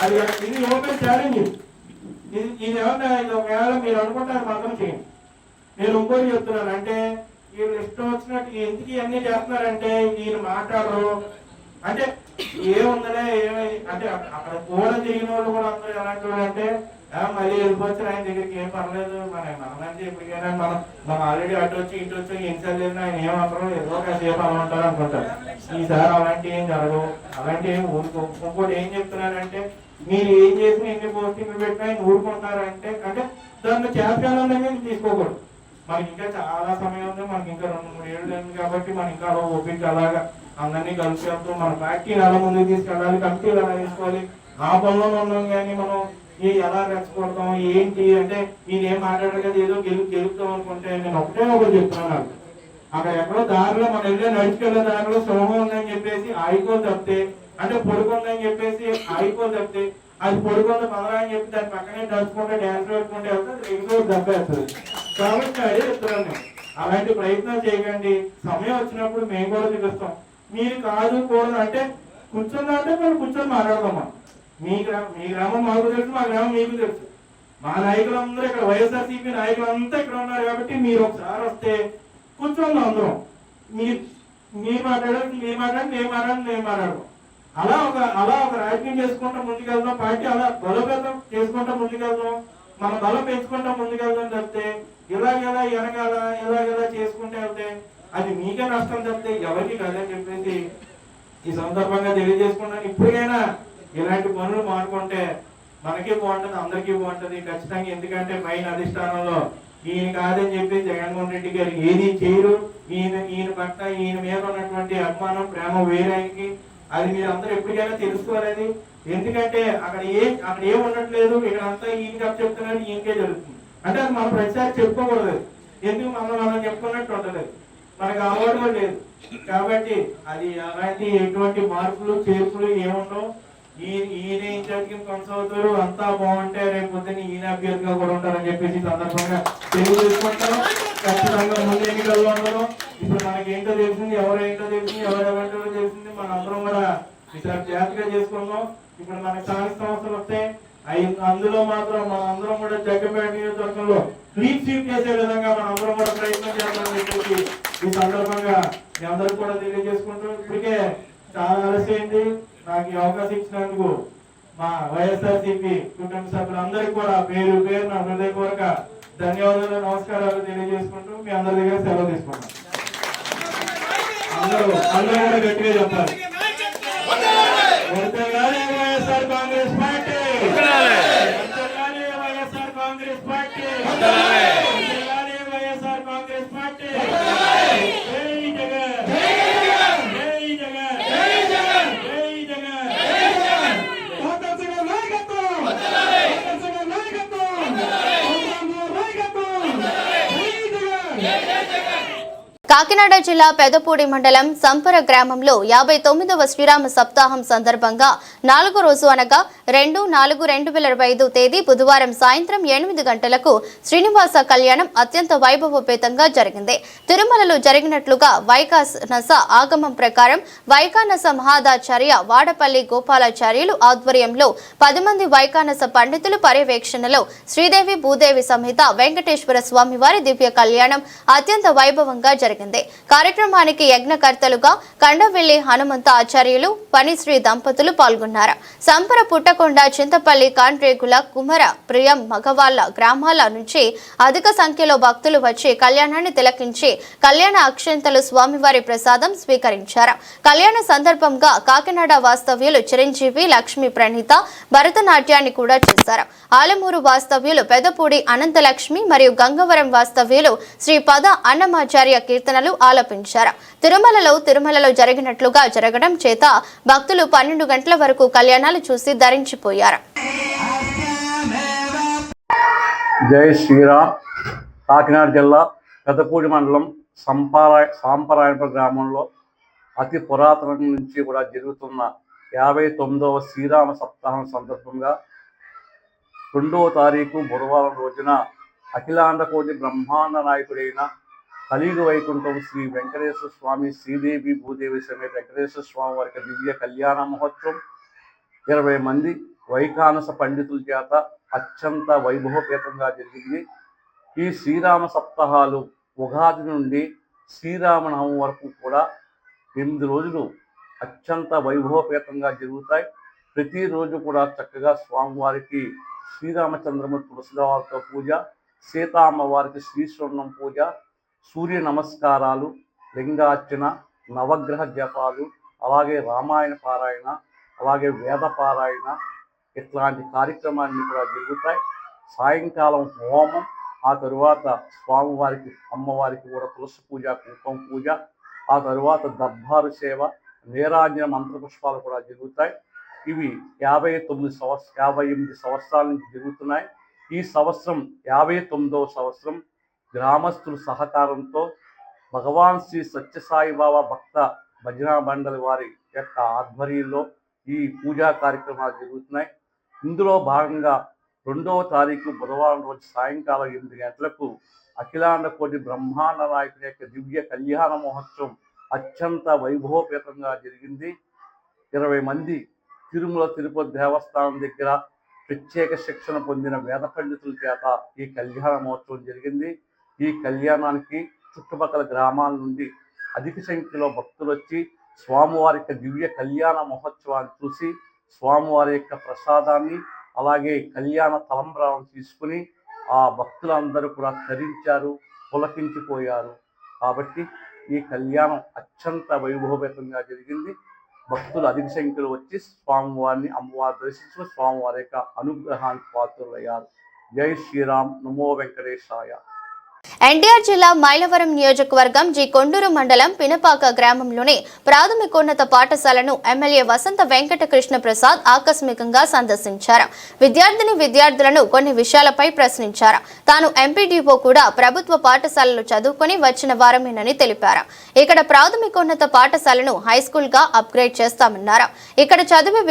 అది ఇది ఓపెన్ ఛాలెంజ్. ఇది ఏమన్నా ఇది ఒకవేళ మీరు అనుకుంటారు మాత్రం చేయండి. నేను ఇంకోటి చెప్తున్నాను, అంటే వీళ్ళు ఇష్టం వచ్చినట్టు ఎందుకు ఇవన్నీ చేస్తున్నారంటే ఈయన మాట్లాడరు అంటే ఏముందలే ఏమై అంటే అక్కడ కూడా తిరిగిన వాళ్ళు కూడా అందరూ ఎలాంటి వాళ్ళు అంటే మళ్ళీ వెళ్ళిపోవచ్చు ఆయన దగ్గరికి ఏం పర్లేదు మనమంటే ఎప్పటికైనా మనం ఆల్రెడీ అటు వచ్చి ఇటు వచ్చి ఎన్నిసార్లు వెళ్ళినా ఆయన ఏమంటారు ఏదో కాసేపు అమ్మంటారు అనుకుంటారు. ఈసారి అలాంటి ఏం జరగవు, అలాంటి ఏం ఊరుకో. ఇంకోటి ఏం చెప్తున్నారంటే మీరు ఏం చేసినా ఎన్ని పోస్టింగ్లు పెట్టినా ఆయన ఊరుకుంటారంటే అంటే దాంట్లో చేతకాలం తీసుకోకూడదు. మనకి ఇంకా చాలా సమయం ఉంది, మనకి ఇంకా 2-3 ఏళ్ళు ఉంది కాబట్టి మనం ఇంకా అలా ఓపిక అలాగా అందరినీ కలిసి వెళ్తూ మన పార్టీని అలా ముందుకు తీసుకెళ్ళాలి, కమిటీలు అలా తీసుకోవాలి. ఆ పనిలో ఉన్నాం కానీ మనం ఎలా రెచ్చగొడతాం ఏంటి అంటే మీరు ఏం మాట్లాడారు కదా ఏదో గెలుపుతాం అనుకుంటే నేను ఒకటి చెప్తున్నాను. అక్కడ ఎక్కడో దారిలో మనం వెళ్ళే నడుచుకెళ్ళే దారిలో సింహం ఉందని చెప్పేసి ఆయికోలు తప్పితే అంటే పొడుకుందని చెప్పేసి ఆయికోలు తప్పితే అది పొడుకుంది పదరా అని చెప్పి దాని పక్కనే నడుచుకుంటే డ్యాన్స్ పెట్టుకుంటే వెళ్తే రెగ్యులర్ దెబ్బ వేస్తుంది. కాబట్టి అదే చెప్తున్నాను, అలాంటి ప్రయత్నాలు చేయకండి. సమయం వచ్చినప్పుడు మేము కూడా చూపిస్తాం. మీరు కాదు కూడదు అంటే కూర్చుందా అంటే మనం కూర్చొని మాట్లాడదాం. మీ గ్రామం మాకు తెలుసు, మా గ్రామం మీకు తెలుసు. మా నాయకులందరూ ఇక్కడ వైఎస్ఆర్సీపీ నాయకులంతా ఇక్కడ ఉన్నారు కాబట్టి మీరు ఒకసారి వస్తే కూర్చోండి అందరం. మీరు మాట్లాడాలి నేను మాట్లాడదాం. అలా ఒక రాజకీయం చేసుకుంటా ముందుకెళ్దాం. పార్టీ అలా బలోపేతం చేసుకుంటా ముందుకెళ్దాం, మన బలం పెంచుకుంటా ముందుకెళ్దాం తప్పితే ఇలాగెలా వెనకాల ఇలాగెలా చేసుకుంటే వెళ్తే అది మీకే నష్టం తప్పితే ఎవరికి కాదని చెప్పేసి ఈ సందర్భంగా తెలియజేసుకున్నాను. ఇప్పటికైనా ఇలాంటి పనులు మానుకుంటే మనకి బాగుంటుంది, అందరికీ బాగుంటుంది ఖచ్చితంగా. ఎందుకంటే పైన అధిష్టానంలో ఈయన కాదని చెప్పి జగన్మోహన్ రెడ్డి గారు ఏది చేయరు. ఈయన పట్ల ఈయన మీద ఉన్నటువంటి అభిమానం ప్రేమ వేరేకి అది మీరు అందరూ ఎప్పటికైనా తెలుసుకోవాలి. ఎందుకంటే అక్కడ ఏం ఉండట్లేదు, ఇక్కడ అంతా ఈయనకి అప్ చెప్తున్నారు, ఈయనకే జరుగుతుంది అంటే అది మనం ప్రతిసారి చెప్పుకోకూడదు. ఎందుకు మనం చెప్పుకున్నట్టు ఉండదు, మనకు అలవాటు కూడా లేదు. కాబట్టి అది అలాంటి ఎటువంటి మార్పులు చేర్పులు ఏముండవు. ఈయన ఇన్ఛార్జ్ కొనసాగుతారు, అంతా బాగుంటే రేపు పొద్దున్న ఈయన అభ్యర్థిగా కూడా ఉంటారని చెప్పేసి సందర్భంగా తెలియజేసుకుంటారు. ఖచ్చితంగా ముందు ఎన్నికల్లో ఉండరు. ఇప్పుడు మనకి ఏంటో తెలిసింది, ఎవరేంటో తెలిసింది, ఎవరెవరితో తెలిసింది. మన అందరం కూడా ఈసారి జాగ్రత్తగా చేసుకుందాం. ఇప్పుడు మనకి స్థానిక సంస్థలు వస్తాయి, అందులో మాత్రం మన అందరం కూడా జగ్గంపేట నియోజకవర్గంలో క్లీన్ స్వీప్ చేసే విధంగా మన అందరం కూడా ప్రయత్నం చేద్దామని చెప్పేసి ఈ సందర్భంగా మీ అందరికి కూడా తెలియజేసుకుంటూ ఇప్పటికే చాలా ఆలస్యమైంది. నాకు ఈ అవకాశం ఇచ్చినందుకు మా వైఎస్ఆర్సీపీ కుటుంబ సభ్యులందరికీ కూడా పేరు పేరు నా హృదయపూర్వక ధన్యవాదాలు నమస్కారాలు తెలియజేసుకుంటూ మీ అందరి దగ్గర సెలవు తీసుకుంటాం. అందరూ కూడా గట్టిగా చెప్పాలి. YSR Congress party, YSR Congress party, YSR Congress party. Kakinada జిల్లా పెదపూడి మండలం సంపర గ్రామంలో 59వ శ్రీరామ సప్తాహం సందర్భంగా 4వ రోజు అనగా 2/4/2025 తేదీ బుధవారం సాయంత్రం 8 గంటలకు శ్రీనివాస కళ్యాణం అత్యంత వైభవోపేతంగా జరిగింది. తిరుమలలో జరిగినట్లుగా వైకానస ఆగమం ప్రకారం వైకానస మహాదాచార్య వాడపల్లి గోపాలాచార్యులు ఆధ్వర్యంలో 10 మంది వైకానస పండితులు పర్యవేక్షణలో శ్రీదేవి భూదేవి సమేత వెంకటేశ్వర స్వామి వారి దివ్య కళ్యాణం అత్యంత వైభవంగా జరిగింది. కార్యక్రమానికి యజ్ఞకర్తలుగా కండవెల్లి హనుమంత ఆచార్యులు పనిశ్రీ దంపతులు పాల్గొన్నారు. సంపర పుట్టకొండ చింతపల్లి కాండ్రేగుల కుమర ప్రియం మగవాళ్ల గ్రామాల నుంచి అధిక సంఖ్యలో భక్తులు వచ్చి కళ్యాణాన్ని తిలకించి కళ్యాణ అక్షంతలు స్వామివారి ప్రసాదం స్వీకరించారు. కళ్యాణ సందర్భంగా కాకినాడ వాస్తవ్యులు చిరంజీవి లక్ష్మీ ప్రణీత భరతనాట్యాన్ని కూడా చేశారు. ఆలమూరు వాస్తవ్యులు పెదపూడి అనంతలక్ష్మి మరియు గంగవరం వాస్తవ్యులు శ్రీ పద అన్నమాచార్య కీర్తనలు ఆలపించారు. తిరుమలలో జరిగినట్లుగా జరగడం చేత భక్తులు 12 గంటల వరకు కళ్యాణాలు చూసి ధరించిపోయారు. జై శ్రీరామ్. కాకినాడ జిల్లా పెదపూడి మండలం సాంపరాయణ గ్రామంలో అతి పురాతనం నుంచి కూడా జరుగుతున్న 59వ శ్రీరామ సప్తాహం సందర్భంగా 2వ తారీఖు బుధవారం రోజున అఖిలాండకోటి బ్రహ్మాండ నాయకుడైన కలియుగ వైకుంఠం శ్రీ వెంకటేశ్వర స్వామి శ్రీదేవి భూదేవి సమేత వెంకటేశ్వర స్వామి వారికి దివ్య కళ్యాణ మహోత్సవం 20 మంది వైకానస పండితుల చేత అత్యంత వైభవపేతంగా జరిగింది. ఈ శ్రీరామ సప్తాహాలు ఉగాది నుండి శ్రీరామనవమి వరకు కూడా 8 రోజులు అత్యంత వైభవపేతంగా జరుగుతాయి. ప్రతిరోజు కూడా చక్కగా స్వామివారికి శ్రీరామచంద్రమూర్తి తులసిదళాలతో పూజ, సీతామ్మవారికి శ్రీస్వర్ణం పూజ, సూర్య నమస్కారాలు, లింగార్చన, నవగ్రహ జపాలు, అలాగే రామాయణ పారాయణ, అలాగే వేద పారాయణ ఇట్లాంటి కార్యక్రమాన్ని కూడా జరుగుతాయి. సాయంకాలం హోమం, ఆ తరువాత స్వామివారికి అమ్మవారికి కూడా తులసి పూజ, కుంకుమ పూజ, ఆ తరువాత దర్బారు సేవ, నీరాంజన మంత్రపుష్పాలు కూడా జరుగుతాయి. ఇవి 58 సంవత్సరాల నుంచి జరుగుతున్నాయి. ఈ సంవత్సరం 59వ సంవత్సరం గ్రామస్తుల సహకారంతో భగవాన్ శ్రీ సత్యసాయిబాబా భక్త భజనా మండలి వారి యొక్క ఆధ్వర్యంలో ఈ పూజా కార్యక్రమాలు జరుగుతున్నాయి. ఇందులో భాగంగా 2వ తారీఖు బుధవారం రోజు సాయంకాలం 8 గంటలకు అఖిలాండ కోటి బ్రహ్మాండ నాయకుడి యొక్క దివ్య కళ్యాణ మహోత్సవం అత్యంత వైభవపేతంగా జరిగింది. 20 మంది తిరుమల తిరుపతి దేవస్థానం దగ్గర ప్రత్యేక శిక్షణ పొందిన వేద పండితుల చేత ఈ కళ్యాణ మహోత్సవం జరిగింది. ఈ కళ్యాణానికి చుట్టుపక్కల గ్రామాల నుండి అధిక సంఖ్యలో భక్తులు వచ్చి స్వామివారి యొక్క దివ్య కళ్యాణ మహోత్సవాన్ని చూసి స్వామివారి యొక్క ప్రసాదాన్ని అలాగే కళ్యాణ తలంబ్రాలను తీసుకుని ఆ భక్తులందరూ కూడా తరించారు, పులకించిపోయారు. కాబట్టి ఈ కళ్యాణం అత్యంత వైభవపేతంగా జరిగింది. భక్తులు అధిక సంఖ్యలో వచ్చి స్వామివారిని అమ్మవారు దర్శించుకుని స్వామివారి యొక్క అనుగ్రహానికి పాత్రులయ్యారు. జై శ్రీరామ్. నమో వెంకటేశాయ. ఎన్టీఆర్ జిల్లా మైలవరం నియోజకవర్గం జి కొండూరు మండలం పినపాక గ్రామంలోని ప్రాథమికోన్నత పాఠశాలను ఎమ్మెల్యే వసంత వెంకట కృష్ణ ప్రసాద్ ఆకస్మికంగా సందర్శించారు. విద్యార్థులను కొన్ని విషయాలపై ప్రశ్నించారు. తాను ఎంపీడీఓ కూడా ప్రభుత్వ పాఠశాలలో చదువుకొని వచ్చిన వారమేనని తెలిపారు. ఇక్కడ ప్రాథమికోన్నత పాఠశాలను హైస్కూల్ గా అప్గ్రేడ్ చేస్తామన్నారు. ఇక్కడ చదివే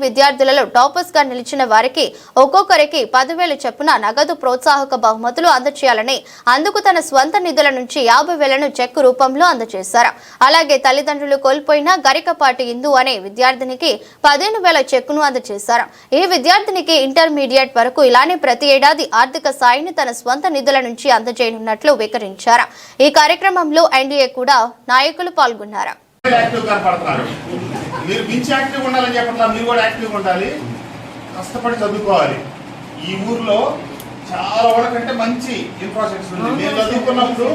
విద్యార్థులలో టాపర్స్ గా నిలిచిన వారికి ఒక్కొక్కరికి 10,000 చొప్పున నగదు ప్రోత్సాహక బహుమతులు అందజేయాలని, అందుకు తన స్వంత నిధుల నుంచి 50,000ను చెక్కు రూపంలో అందజేశారు. అలాగే తల్లిదండ్రులు కోల్పోయిన గరికపాటి ఇందు అనే విద్యార్థినికి 15,000 చెక్కును అందజేశారు. ఈ విద్యార్థినికి ఇంటర్మీడియట్ వరకు ఇలానే ప్రతి ఏడాది ఆర్థిక సాయాన్ని తన స్వంత నిధుల నుంచి అందజేయనున్నట్లు వివరించారు. ఈ కార్యక్రమంలో ఎన్డీఏ కూడా నాయకులు పాల్గొన్నారు. ఈ ఊర్లో చాలా వరకంటే మంచి ఇన్ఫ్రాస్ట్రక్చర్ ఉంది. మేము చదువుకున్నప్పుడు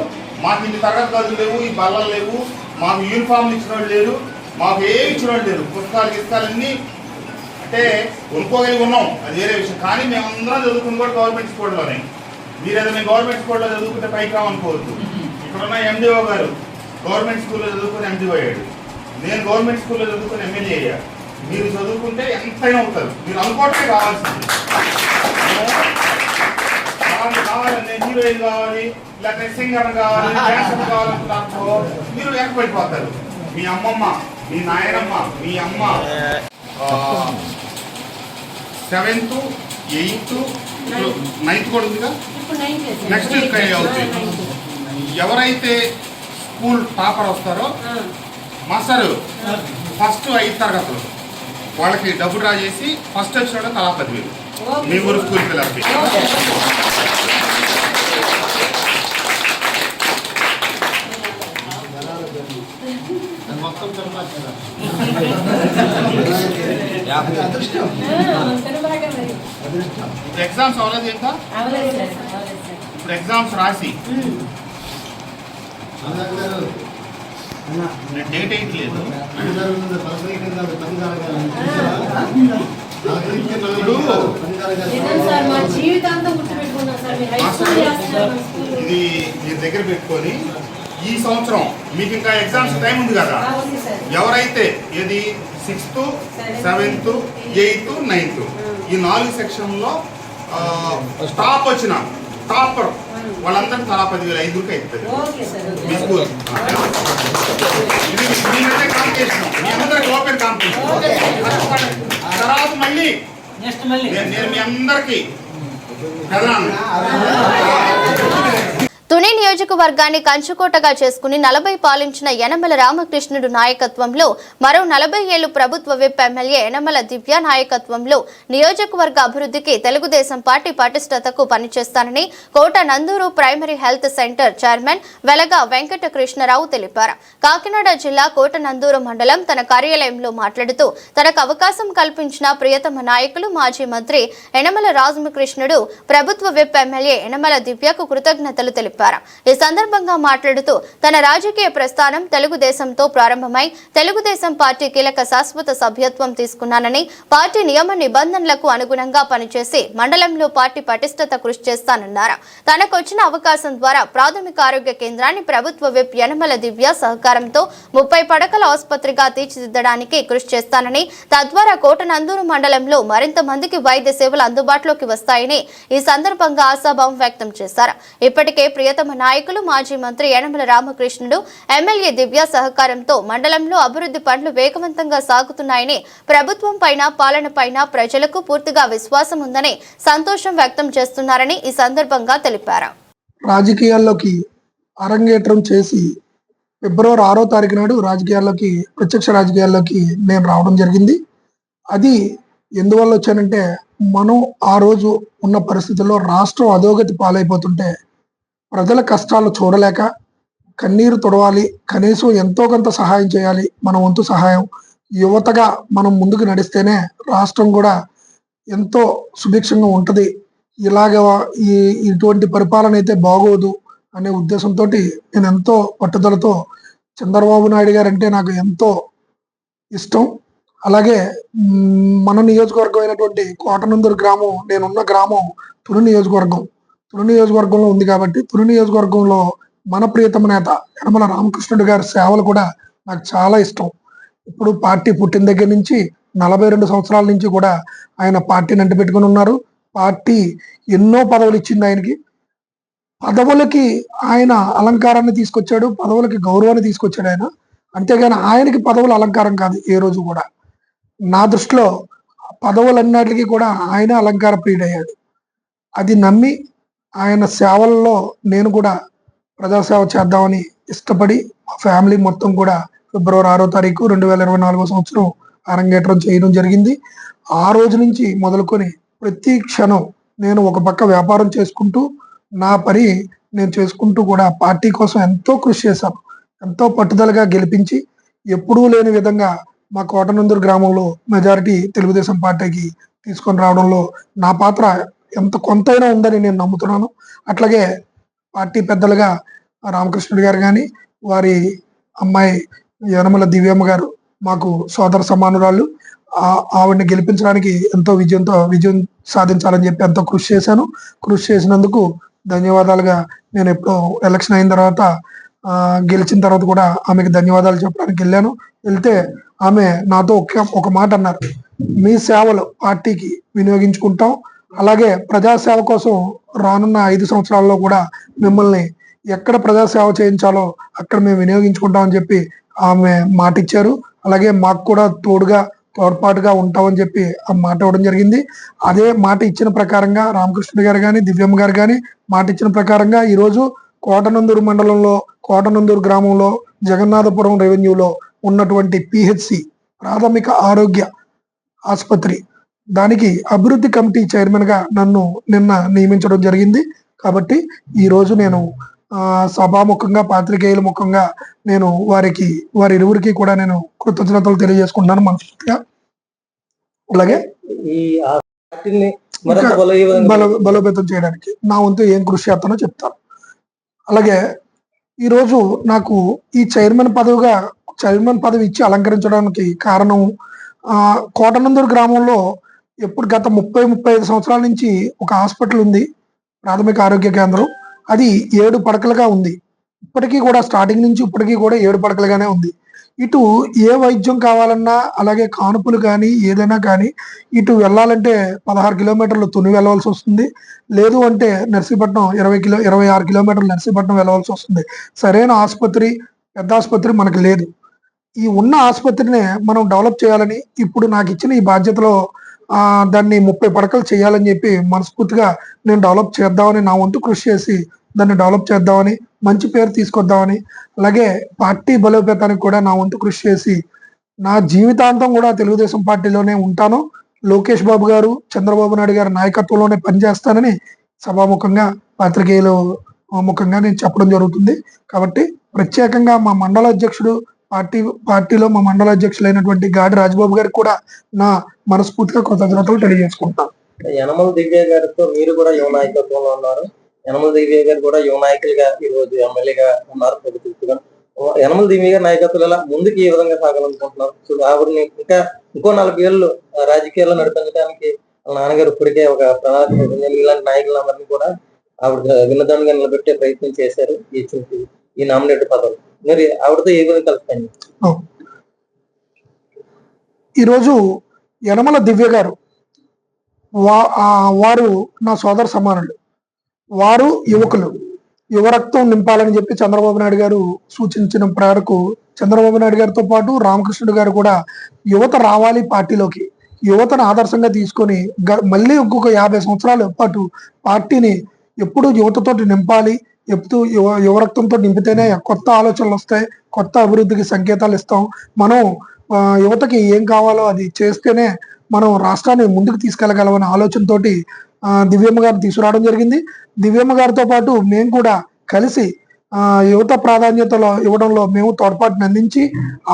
మాకు ఇన్ని తరగతి గదులు లేవు, ఈ బల్లలు లేవు, మాకు యూనిఫామ్లు ఇచ్చిన వాళ్ళు లేరు, మాకు ఏమి ఇచ్చిన వాళ్ళు లేరు. పుస్తకాలన్నీ అంటే కొనుక్కోగలిగి ఉన్నాం, అది వేరే విషయం. కానీ మేమందరం చదువుకుని కూడా గవర్నమెంట్ స్కూల్లోనే. మీరు ఏదైనా గవర్నమెంట్ స్కూల్లో చదువుకుంటే పైకి రావనుకోవద్దు. ఇక్కడున్న ఎండిఓ గారు గవర్నమెంట్ స్కూల్లో చదువుకుని ఎండిఓ అయ్యాడు. నేను గవర్నమెంట్ స్కూల్లో చదువుకుని ఎమ్మెల్యే అయ్యా. మీరు చదువుకుంటే ఎంతైనా అవుతారు. మీరు అనుకోవటమే కావాల్సింది. కావాలి, నేను హీరోయిన్ కావాలి, లేకపోతే సింగర్ కావాలి, డాన్సర్ కావాలనుకున్నారనుకో మీరు వెనకబడిపోతారు. మీ అమ్మమ్మ, మీ నాయనమ్మ, మీ అమ్మ 7th, 8th, 9th కూడా ఉందిగా, నెక్స్ట్ అవుతుంది. ఎవరైతే స్కూల్ టాపర్ వస్తారో మాస్టర్ ఫస్ట్ 5 తరగతులు వాళ్ళకి డబ్బు డ్రా చేసి ఫస్ట్ వచ్చిన తలా 10,000 మీ ఊరు స్కూల్ పిల్లలకి. ఎగ్జామ్స్ అవ్వలేదు ఇంకా, ఇప్పుడు ఎగ్జామ్స్ రాసి డేట్ ఏంటి లేదు. ఇది మీరు దగ్గర పెట్టుకొని ఈ సంవత్సరం మీకు ఇంకా ఎగ్జామ్స్ టైం ఉంది కదా, ఎవరైతే ఇది 6th, 7th, 8th, 9th ఈ 4 సెక్షన్లో టాప్ వచ్చిన టాపర్ వాళ్ళందరికీ తలా 10,000 5 అవుతుంది మీ స్కూల్. ఇది మీరంటే కాంపిటీషన్, మీ అందరికి ఓపెన్ కాంపిటీషన్. తర్వాత మళ్ళీ నేను మీ అందరికీ కదనాను. తుని నియోజకవర్గాన్ని కంచుకోటగా చేసుకుని 40 పాలించిన యనమల రామకృష్ణుడు నాయకత్వంలో మరో 40 ఏళ్లు ప్రభుత్వ విప్ ఎమ్మెల్యే యనమల దివ్య నాయకత్వంలో నియోజకవర్గ అభివృద్ధికి తెలుగుదేశం పార్టీ పటిష్టతకు పనిచేస్తానని Kota Nandur primary health centre chairman Velaga Venkata Krishna Rao తెలిపారు. కాకినాడ జిల్లా కోట నందూరు మండలం తన కార్యాలయంలో మాట్లాడుతూ తనకు అవకాశం కల్పించిన ప్రియతమ నాయకులు మాజీ మంత్రి యనమల రామకృష్ణుడు ప్రభుత్వ విప్ ఎమ్మెల్యే యనమల దివ్యకు కృతజ్ఞతలు తెలిపారు. ఈ సందర్భంగా మాట్లాడుతూ తన రాజకీయ ప్రస్థానం తెలుగుదేశంతో ప్రారంభమై తెలుగుదేశం పార్టీ కీలక శాశ్వత సభ్యత్వం తీసుకున్నానని, పార్టీ నియమ నిబంధనలకు అనుగుణంగా పనిచేసి మండలంలో పార్టీ పటిష్టత కృషి చేస్తానన్నారు. తనకు వచ్చిన అవకాశం ద్వారా ప్రాథమిక ఆరోగ్య కేంద్రాన్ని ప్రభుత్వ విప్ యనమల దివ్య సహకారంతో 30 పడకల ఆసుపత్రిగా తీర్చిదిద్దడానికి కృషి చేస్తానని, తద్వారా కోట నందూరు మండలంలో మరింత మందికి వైద్య సేవలు అందుబాటులోకి వస్తాయని ఈ సందర్భంగా ఆశాభావం వ్యక్తం చేశారు. ఇప్పటికే ప్రియతమ నాయకులు మాజీ మంత్రి యనమల రామకృష్ణుడు ఎమ్మెల్యే దివ్య సహకారంతో మండలంలో అభివృద్ధి పనులు వేగవంతంగా సాగుతున్నాయని, ప్రభుత్వం పైన పాలన పైన ప్రజలకు పూర్తిగా విశ్వాసం ఉందని సంతోషం వ్యక్తం చేస్తున్నారని ఈ సందర్భంగా తెలిపారు. రాజకీయాల్లోకి అరంగేట్రం చేసి ఫిబ్రవరి 6వ తారీఖు నాడు ప్రత్యక్ష రాజకీయాల్లోకి నేను రావడం జరిగింది. అది ఎందువల్ల వచ్చానంటే, మనం ఆ రోజు ఉన్న పరిస్థితుల్లో రాష్ట్రం అధోగతి పాలైపోతుంటే ప్రజల కష్టాలు చూడలేక కన్నీరు తొడవాలి, కనీసం ఎంతో కొంత సహాయం చేయాలి, మన వంతు సహాయం యువతగా మనం ముందుకు నడిస్తేనే రాష్ట్రం కూడా ఎంతో సుభిక్షంగా ఉంటుంది, ఇటువంటి పరిపాలన అయితే బాగోదు అనే ఉద్దేశంతో నేను ఎంతో పట్టుదలతో, చంద్రబాబు నాయుడు గారు అంటే నాకు ఎంతో ఇష్టం. అలాగే మన నియోజకవర్గం అయినటువంటి కోటనందూరు గ్రామం, నేనున్న గ్రామం తుని నియోజకవర్గంలో ఉంది కాబట్టి తుని నియోజకవర్గంలో మన ప్రియతమ నేత యనమల రామకృష్ణుడు గారి సేవలు కూడా నాకు చాలా ఇష్టం. ఇప్పుడు పార్టీ పుట్టిన దగ్గర నుంచి 42 సంవత్సరాల నుంచి కూడా ఆయన పార్టీని అంటిపెట్టుకుని ఉన్నారు. పార్టీ ఎన్నో పదవులు ఇచ్చింది ఆయనకి. పదవులకి ఆయన అలంకారాన్ని తీసుకొచ్చాడు, పదవులకి గౌరవాన్ని తీసుకొచ్చాడు ఆయన. అంతేగాని ఆయనకి పదవులు అలంకారం కాదు ఏ రోజు కూడా. నా దృష్టిలో పదవులన్నిటికీ కూడా ఆయన అలంకార ప్రియుడయ్యాడు. అది నమ్మి ఆయన సేవల్లో నేను కూడా ప్రజాసేవ చేద్దామని ఇష్టపడి మా ఫ్యామిలీ మొత్తం కూడా ఫిబ్రవరి 6వ తారీఖు 2024 సంవత్సరం అరంగేట్రం చేయడం జరిగింది. ఆ రోజు నుంచి మొదలుకొని ప్రతి క్షణం నేను ఒక పక్క వ్యాపారం చేసుకుంటూ నా పని నేను చేసుకుంటూ కూడా పార్టీ కోసం ఎంతో కృషి చేశాను. ఎంతో పట్టుదలగా గెలిపించి ఎప్పుడూ లేని విధంగా మా కోటనందూరు గ్రామంలో మెజారిటీ తెలుగుదేశం పార్టీకి తీసుకొని రావడంలో నా పాత్ర ఎంత కొంతైనా ఉందని నేను నమ్ముతున్నాను. అట్లాగే పార్టీ పెద్దలుగా రామకృష్ణుడు గారు కానీ, వారి అమ్మాయి యనమల దివ్యమ్మ గారు మాకు సోదర సమానురాళ్ళు, ఆవిడని గెలిపించడానికి ఎంతో విజయం సాధించాలని చెప్పి ఎంతో కృషి చేశాను. కృషి చేసినందుకు ధన్యవాదాలుగా నేను ఎప్పుడో ఎలక్షన్ అయిన తర్వాత గెలిచిన తర్వాత కూడా ఆమెకి ధన్యవాదాలు చెప్పడానికి వెళ్తే ఆమె నాతో ఒక మాట అన్నారు, మీ సేవలు పార్టీకి వినియోగించుకుంటాం, అలాగే ప్రజాసేవ కోసం రానున్న 5 సంవత్సరాల్లో కూడా మిమ్మల్ని ఎక్కడ ప్రజాసేవ చేయించాలో అక్కడ మేము వినియోగించుకుంటామని చెప్పి ఆమె మాట ఇచ్చారు. అలాగే మాకు కూడా తోడ్పాటుగా ఉంటామని చెప్పి ఆ మాట ఇవ్వడం జరిగింది. అదే మాట ఇచ్చిన ప్రకారంగా రామకృష్ణ గారు కానీ, దివ్యమ్మ గారు కానీ మాట ఇచ్చిన ప్రకారంగా ఈరోజు కోటనందూరు మండలంలో కోటనందూరు గ్రామంలో జగన్నాథపురం రెవెన్యూలో ఉన్నటువంటి పిహెచ్సి ప్రాథమిక ఆరోగ్య ఆసుపత్రి దానికి అభివృద్ధి కమిటీ చైర్మన్ గా నన్ను నిన్న నియమించడం జరిగింది. కాబట్టి ఈ రోజు నేను సభాముఖంగా పాత్రికేయుల ముఖంగా నేను వారిరువురికి కూడా నేను కృతజ్ఞతలు తెలియజేసుకుంటున్నాను మనస్ఫూర్తిగా. అలాగే ఈ పార్టీని బలోపేతం చేయడానికి నా వంతు ఏం కృషి చేస్తానో చెప్తాను. అలాగే ఈరోజు నాకు ఈ చైర్మన్ పదవి ఇచ్చి అలంకరించడానికి కారణం కోటనందూరు గ్రామంలో గత 30-35 సంవత్సరాల నుంచి ఒక హాస్పిటల్ ఉంది, ప్రాథమిక ఆరోగ్య కేంద్రం. అది 7 పడకలుగా ఉంది. ఇప్పటికీ కూడా స్టార్టింగ్ నుంచి ఇప్పటికీ కూడా 7 పడకలుగానే ఉంది. ఇటు ఏ వైద్యం కావాలన్నా అలాగే కానుపులు కానీ ఏదైనా కానీ ఇటు వెళ్ళాలంటే 16 కిలోమీటర్లు తుని వెళ్ళవలసి వస్తుంది. లేదు అంటే నర్సీపట్నం 26 కిలోమీటర్లు నర్సీపట్నం వెళ్ళవలసి వస్తుంది. సరైన ఆసుపత్రి, పెద్ద ఆసుపత్రి మనకు లేదు. ఈ ఉన్న ఆసుపత్రిని మనం డెవలప్ చేయాలని ఇప్పుడు నాకు ఇచ్చిన ఈ బాధ్యతలో దాన్ని 30 పడకలు చేయాలని చెప్పి మనస్ఫూర్తిగా నేను డెవలప్ చేద్దామని నా వంతు కృషి చేసి దాన్ని డెవలప్ చేద్దామని, మంచి పేరు తీసుకొద్దామని, అలాగే పార్టీ బలోపేతానికి కూడా నా వంతు కృషి చేసి నా జీవితాంతం కూడా తెలుగుదేశం పార్టీలోనే ఉంటాను. లోకేష్ బాబు గారు, చంద్రబాబు నాయుడు గారి నాయకత్వంలోనే పనిచేస్తానని సభాముఖంగా పాత్రికేయుల ముఖంగా నేను చెప్పడం జరుగుతుంది. కాబట్టి ప్రత్యేకంగా మా మండల అధ్యక్షుడు పార్టీలో మా మండల అధ్యక్షులైనటువంటి గాడి రాజబాబు గారికి కూడా నా మనస్ఫూర్తిగా కృతజ్ఞతలు తెలియజేసుకుంటాను. యనమల దివ్య గారితో మీరు కూడా యువ నాయకత్వంలో ఉన్నారు. యనమల దివ్య గారు కూడా యువ నాయకులుగా ఈ రోజు ఎమ్మెల్యేగా ఉన్నారు. యనమల దివ్య గారి నాయకత్వంలో ముందుకు ఏ విధంగా సాగాలనుకుంటున్నారు? ఆవిడని ఇంకా ఇంకో 4 ఏళ్ళు రాజకీయాల్లో నడిపించడానికి వాళ్ళ నాన్నగారు ఇప్పటికే ఒక ప్రణాళిక, ఇలాంటి నాయకులందరినీ కూడా ఆవిడ విన్నదండగా నిలబెట్టే ప్రయత్నం చేశారు ఈ నామినేటెడ్ పదవి. మరి ఆవిడతో ఏ విధంగా కలుస్తాను? ఈరోజు యనమల దివ్య గారు వారు నా సోదర సమానులు. వారు యువకులు, యువరక్తం నింపాలని చెప్పి చంద్రబాబు నాయుడు గారు సూచించిన మేరకు చంద్రబాబు నాయుడు గారితో పాటు రామకృష్ణుడు గారు కూడా యువత రావాలి పార్టీలోకి, యువతను ఆదర్శంగా తీసుకొని మళ్ళీ ఇంకొక 50 సంవత్సరాల పాటు పార్టీని ఎప్పుడు యువతతోటి నింపాలి, ఎప్పుడు యువరక్తంతో నింపితేనే కొత్త ఆలోచనలు వస్తాయి, కొత్త అభివృద్ధికి సంకేతాలు ఇస్తాం. మనం యువతకి ఏం కావాలో అది చేస్తేనే మనం రాష్ట్రాన్ని ముందుకు తీసుకెళ్లగలమనే ఆలోచనతోటి దివ్యమ్మ గారిని తీసుకురావడం జరిగింది. దివ్యమ్మ గారితో పాటు మేము కూడా కలిసి యువత ప్రాధాన్యతలో ఇవ్వడంలో మేము తోడ్పాటుని అందించి